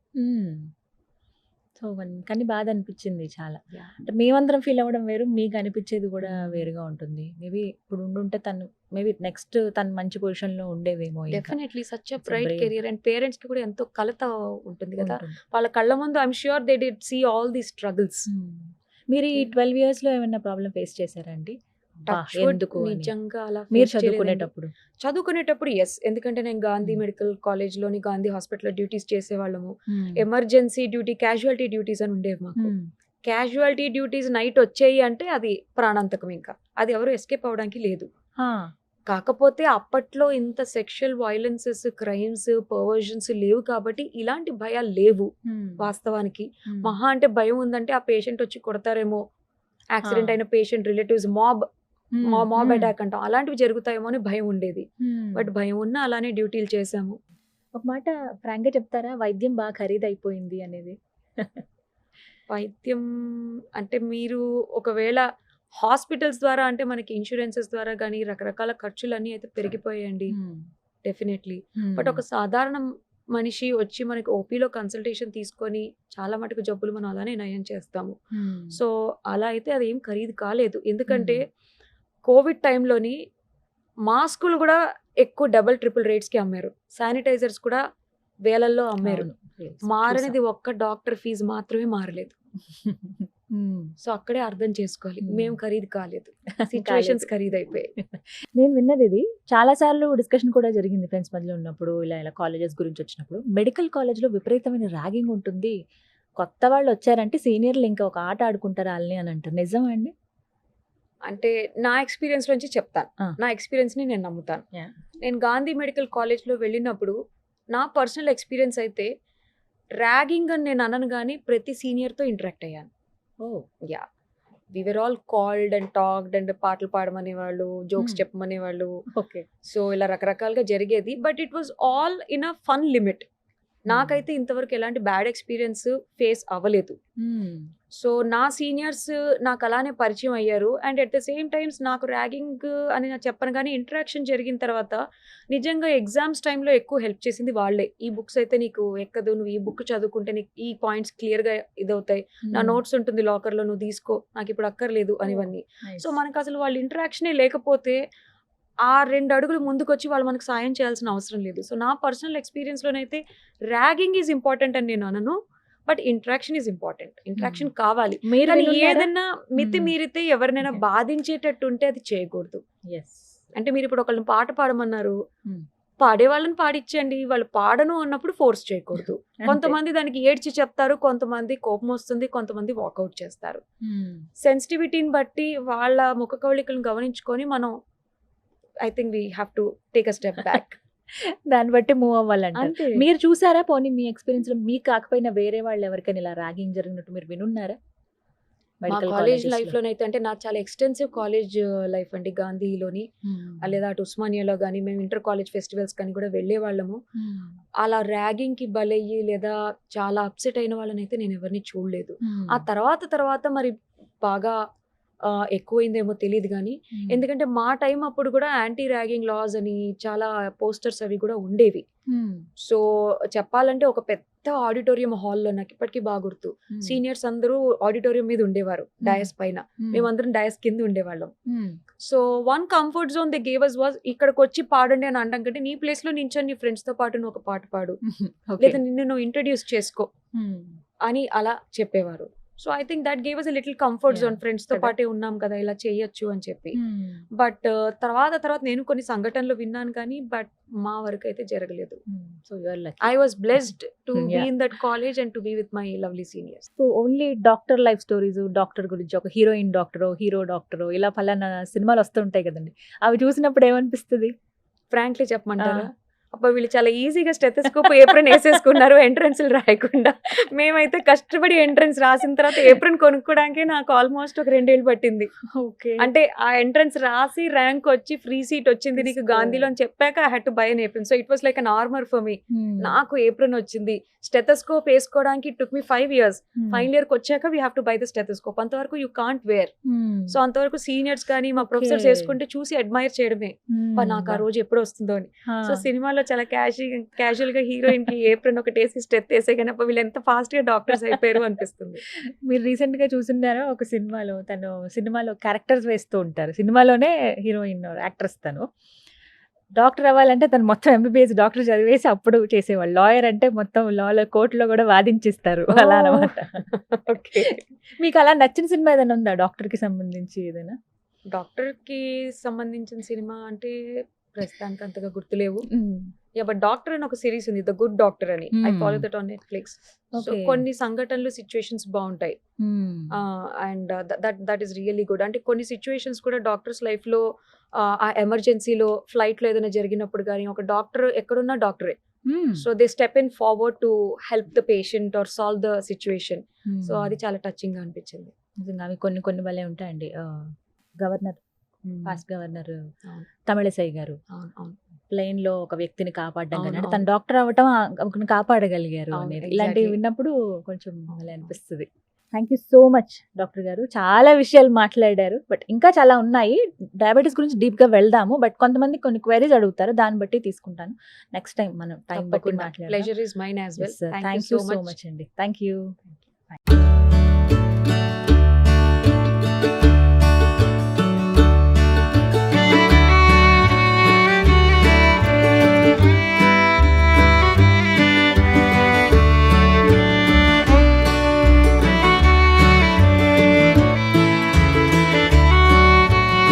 సో కానీ బాధ అనిపించింది చాలా. అంటే మేమందరం ఫీల్ అవ్వడం వేరు, మీకు అనిపించేది కూడా వేరుగా ఉంటుంది. మేబీ ఇప్పుడు ఉండుంటే తను మేబీ నెక్స్ట్ తను మంచి పొజిషన్ లో ఉండేదేమో. Definitely such a bright career. And parents కి కూడా ఎంతో కలత ఉంటుంది కదా వాళ్ళ కళ్ళ ముందు. I'm sure they did see all the struggles. మీరు ఈ 12 years లో ఏమైనా ప్రాబ్లం ఫేస్ చేశారండి? నిజంగా అలా మీరు చదువుకునేటప్పుడు ఎస్, ఎందుకంటే నేను గాంధీ మెడికల్ కాలేజ్ లోని గాంధీ హాస్పిటల్ డ్యూటీస్ చేసేవాళ్ళము. ఎమర్జెన్సీ డ్యూటీ, క్యాజువాలిటీ డ్యూటీస్ అని ఉండేవి మాకు. క్యాజువాలిటీ డ్యూటీస్ నైట్ వచ్చాయి అంటే అది ప్రాణాంతకం. ఇంకా అది ఎవరు ఎస్కేప్ అవడానికి లేదు. కాకపోతే అప్పట్లో ఇంత సెక్షువల్ వైలెన్సెస్, క్రైమ్స్, పర్వర్జన్స్ లేవు కాబట్టి ఇలాంటి భయాలు లేవు వాస్తవానికి. మహా అంటే భయం ఉందంటే ఆ పేషెంట్ వచ్చి కొడతారేమో, యాక్సిడెంట్ అయిన పేషెంట్ రిలేటివ్స్ మాబ్ అటాక్ అంటాం, అలాంటివి జరుగుతాయేమో అని భయం ఉండేది. బట్ భయం ఉన్నా అలానే డ్యూటీలు చేసాము. ఒక మాట ఫ్రాంక్ గా చెప్తారా, వైద్యం బాగా ఖరీదైపోయింది అనేది? వైద్యం అంటే మీరు ఒకవేళ హాస్పిటల్స్ ద్వారా అంటే మనకి ఇన్సూరెన్సెస్ ద్వారా కానీ రకరకాల ఖర్చులన్నీ అయితే పెరిగిపోయాయండి డెఫినెట్లీ. బట్ ఒక సాధారణ మనిషి వచ్చి మనకి ఓపీలో కన్సల్టేషన్ తీసుకొని చాలా మటుకు జబ్బులు మనం అలానే నయం చేస్తాము. సో అలా అయితే అది ఏం ఖరీదు కాలేదు. ఎందుకంటే కోవిడ్ టైంలోని మాస్కులు కూడా ఎక్కువ డబుల్ ట్రిపుల్ రేట్స్కి అమ్మారు, శానిటైజర్స్ కూడా వేలల్లో అమ్మారు. మారనిది ఒక్క డాక్టర్ ఫీజు మాత్రమే మారలేదు. సో అక్కడే అర్థం చేసుకోవాలి, మేము ఖరీదు కాలేదు, సిచ్యువేషన్స్ ఖరీదు అయిపోయాయి. నేను విన్నది ఇది చాలా సార్లు డిస్కషన్ కూడా జరిగింది ఫ్రెండ్స్ మధ్యలో ఉన్నప్పుడు, ఇలా కాలేజెస్ గురించి వచ్చినప్పుడు. మెడికల్ కాలేజ్లో విపరీతమైన ర్యాగింగ్ ఉంటుంది, కొత్త వాళ్ళు వచ్చారంటే సీనియర్లు ఇంకా ఒక ఆట ఆడుకుంటారు వాళ్ళని అని అంటారు. నిజమా అండి? అంటే నా ఎక్స్పీరియన్స్ నుంచి చెప్తాను, నా ఎక్స్పీరియన్స్ని నేను నమ్ముతాను. నేను గాంధీ మెడికల్ కాలేజ్లో వెళ్ళినప్పుడు నా పర్సనల్ ఎక్స్పీరియన్స్ అయితే ర్యాగింగ్ అని నేను అనను కానీ ప్రతి సీనియర్తో ఇంటరాక్ట్ అయ్యాను. Yeah, we were all called and talked and పాటలు పాడమనేవాళ్ళు, జోక్స్ చెప్పమనేవాళ్ళు. ఓకే. సో ఇలా రకరకాలుగా జరిగేది. But it was all in a fun limit. నాకైతే ఇంతవరకు ఎలాంటి బ్యాడ్ ఎక్స్పీరియన్స్ ఫేస్ అవ్వలేదు. సో నా సీనియర్స్ నాకు అలానే పరిచయం అయ్యారు. And at the same times నాకు ర్యాగింగ్ అని నేను చెప్పను కానీ ఇంటరాక్షన్ జరిగిన తర్వాత నిజంగా ఎగ్జామ్స్ టైంలో ఎక్కువ హెల్ప్ చేసింది వాళ్ళే. ఈ బుక్స్ అయితే నీకు ఎక్కదు, నువ్వు ఈ బుక్ చదువుకుంటే నీకు ఈ పాయింట్స్ క్లియర్గా ఇదవుతాయి, నా నోట్స్ ఉంటుంది లాకర్లో, నువ్వు తీసుకో, నాకు ఇప్పుడు అక్కర్లేదు అనివన్నీ. సో మనకు అసలు వాళ్ళ ఇంటరాక్షనే లేకపోతే ఆ 2 అడుగులు ముందుకు వచ్చి వాళ్ళు మనకు సాయం చేయాల్సిన అవసరం లేదు. సో నా పర్సనల్ ఎక్స్పీరియన్స్లోనైతే ర్యాగింగ్ ఈజ్ ఇంపార్టెంట్ అని నేను అనను, but interaction is important. Interaction కావాలి. కానీ ఏదైనా మితి మీరితే ఎవరినైనా బాధించేటట్టు ఉంటే అది చేయకూడదు. అంటే మీరు ఇప్పుడు ఒకళ్ళని పాట పాడమన్నారు, పాడే వాళ్ళని పాడిచ్చండి, వాళ్ళు పాడను అన్నప్పుడు ఫోర్స్ చేయకూడదు. కొంతమంది దానికి ఏడ్చి చెప్తారు, కొంతమంది కోపం వస్తుంది, కొంతమంది వాకౌట్ చేస్తారు. సెన్సిటివిటీని బట్టి వాళ్ళ ముఖ కవళికలను గమనించుకొని మనం I think we have to take a step back. దాన్ని బట్టి మూవ్ అవ్వాలంటే. మీరు చూసారా పోనీ మీ ఎక్స్పీరియన్స్ లో మీకు కాకపోయినా వేరే వాళ్ళు ఎవరికైనా ఇలా ర్యాగింగ్ జరిగినట్టు మీరు వినున్నారా? మా మెడికల్ కాలేజ్ లైఫ్‌లోనైతే అంటే నాకు చాలా ఎక్స్‌టెన్సివ్ కాలేజ్ లైఫ్ అండి. గాంధీలోని లేదా అటు ఉస్మానియాలో గాని, మేము ఇంటర్ కాలేజ్ ఫెస్టివల్స్ కానీ కూడా వెళ్ళేవాళ్ళము. అలా ర్యాగింగ్‌కి బలయ్యి లేదా చాలా అప్సెట్ అయిన వాళ్ళనైతే నేను ఎవరిని చూడలేదు. ఆ తర్వాత మరి బాగా ఎక్కువైందేమో తెలీదు గానీ, ఎందుకంటే మా టైం అప్పుడు కూడా యాంటీ ర్యాగింగ్ లాస్ అని చాలా పోస్టర్స్ అవి కూడా ఉండేవి. సో చెప్పాలంటే ఒక పెద్ద ఆడిటోరియం హాల్‌లో నాకు ఇప్పటికీ బాగా గుర్తు. సీనియర్స్ అందరూ ఆడిటోరియం మీద ఉండేవారు డయాస్ పైన. మేమందరం డయాస్ కింద ఉండేవాళ్ళం. So one comfort zone they gave us was ఇక్కడికొచ్చి పాడండి అని అనడం కంటే నీ ప్లేస్‌లో నించొని నీ ఫ్రెండ్స్‌తో పాటు నువ్వు ఒక పాట పాడు. లేదా నిన్ను నువ్వు ఇంట్రొడ్యూస్ చేసుకో అని అలా చెప్పేవారు. So I think that gave us a little comfort zone. ఫ్రెండ్స్‌తో పాటే ఉన్నాం కదా ఇలా చేయొచ్చు అని చెప్పి. బట్ తర్వాత నేను కొన్ని సంఘటనలు విన్నాను కానీ బట్ మా వరకు అయితే జరగలేదు. So you are lucky. I was blessed to be in that college and to be with my lovely seniors. So only doctor life stories, doctor గురించి ఒక హీరోయిన్ డాక్టరో, హీరో డాక్టరో ఇలా ఫలానా సినిమాలు వస్తుంటాయి కదండి. అవి చూసినప్పుడు ఏమనిపిస్తుంది? ఫ్రాంక్లీ చెప్పమంటారా? అబ్బా వీళ్ళు చాలా ఈజీగా స్టెథోస్కోప్ ఏప్రిన్ వేసేసుకున్నారు ఎంట్రన్స్‌లు రాయకుండా. మేమైతే కష్టపడి ఎంట్రన్స్ రాసిన తర్వాత ఏప్రిన్ కొనుక్కోవడానికే నాకు ఆల్మోస్ట్ ఒక 2 ఏళ్ళు పట్టింది. ఓకే. అంటే ఆ ఎంట్రన్స్ రాసి ర్యాంక్ వచ్చి ఫ్రీ సీట్ వచ్చింది నీకు గాంధీలో అని చెప్పాక I had to buy an apron. So it was like an armour for me. నాకు ఏప్రిన్ వచ్చింది. స్టెథోస్కోప్ వేసుకోవడానికి it took me 5 years. Final ఇయర్కి వచ్చాక we have to buy the stethoscope. అంతవరకు యూ కాంట్ వేర్. సో అంతవరకు seniors కానీ మా professors వేసుకుంటే చూసి అడ్మైర్ చేయడమే. నాకు ఆ రోజు ఎప్పుడు వస్తుందో అని. సో సినిమాలో చాలా క్యాజువల్ గా హీరోయిన్ కి ఏప్రిన్ ఒకటి వేసి స్టెత్ వేసే కానీ వీళ్ళు ఎంత ఫాస్ట్ గా డాక్టర్స్ అయిపోయారు అనిపిస్తుంది. మీరు రీసెంట్ గా చూస్తున్నారో ఒక సినిమాలో తను సినిమాలో క్యారెక్టర్స్ వేస్తూ ఉంటారు. సినిమాలోనే హీరోయిన్ యాక్ట్రెస్ తను. డాక్టర్ అవ్వాలంటే తను మొత్తం ఎంబీబీఎస్ డాక్టర్ చదివేసి అప్పుడు చేసేవాళ్ళు. లాయర్ అంటే మొత్తం లాలో కోర్టులో కూడా వాదించిస్తారు అలా అనమాట. ఓకే. మీకు అలా నచ్చిన సినిమా ఏదైనా ఉందా డాక్టర్ కి సంబంధించి ఏదైనా? డాక్టర్ కి సంబంధించిన సినిమా అంటే ప్రస్తుతానికి అంతగా గుర్తులేవు. బట్ డాక్టర్ అని ఒక సిరీస్ ఉంది, ద గుడ్ డాక్టర్ అని. I follow that on Netflix. So కొన్ని సంఘటనలు సిచ్యువేషన్స్ బాగుంటాయి and that is really good. అంటే కొన్ని సిచ్యువేషన్స్ కూడా డాక్టర్స్ లైఫ్ లో ఆ ఎమర్జెన్సీలో ఫ్లైట్ లో ఏదైనా జరిగినప్పుడు కానీ ఒక డాక్టర్ ఎక్కడున్నా డాక్టరే. So they step in forward to help the patient or solve the situation. So అది చాలా టచింగ్ గా అనిపించింది. నిజంగా అవి కొన్ని భలే ఉంటాయండి. గవర్నర్, పాస్ట్ గవర్నర్ తమిళసై గారు ప్లేన్ లో ఒక వ్యక్తిని కాపాడడం కానీ అంటే తను డాక్టర్ అవ్వటం ఒకరిని కాపాడగలిగారు అనేది ఇలాంటివి విన్నప్పుడు కొంచెం భలే అనిపిస్తుంది. Thank you so much doctor గారు. చాలా విషయాలు మాట్లాడారు. బట్ ఇంకా చాలా ఉన్నాయి. డయాబెటీస్ గురించి డీప్ గా వెళ్దాము. బట్ కొంతమంది కొన్ని క్వైరీస్ అడుగుతారు, దాన్ని బట్టి తీసుకుంటాను. నెక్స్ట్ టైం మనం టైం బట్టి మాట్లాడదాం. Pleasure is mine as well. Thank you so much అండి. Thank you.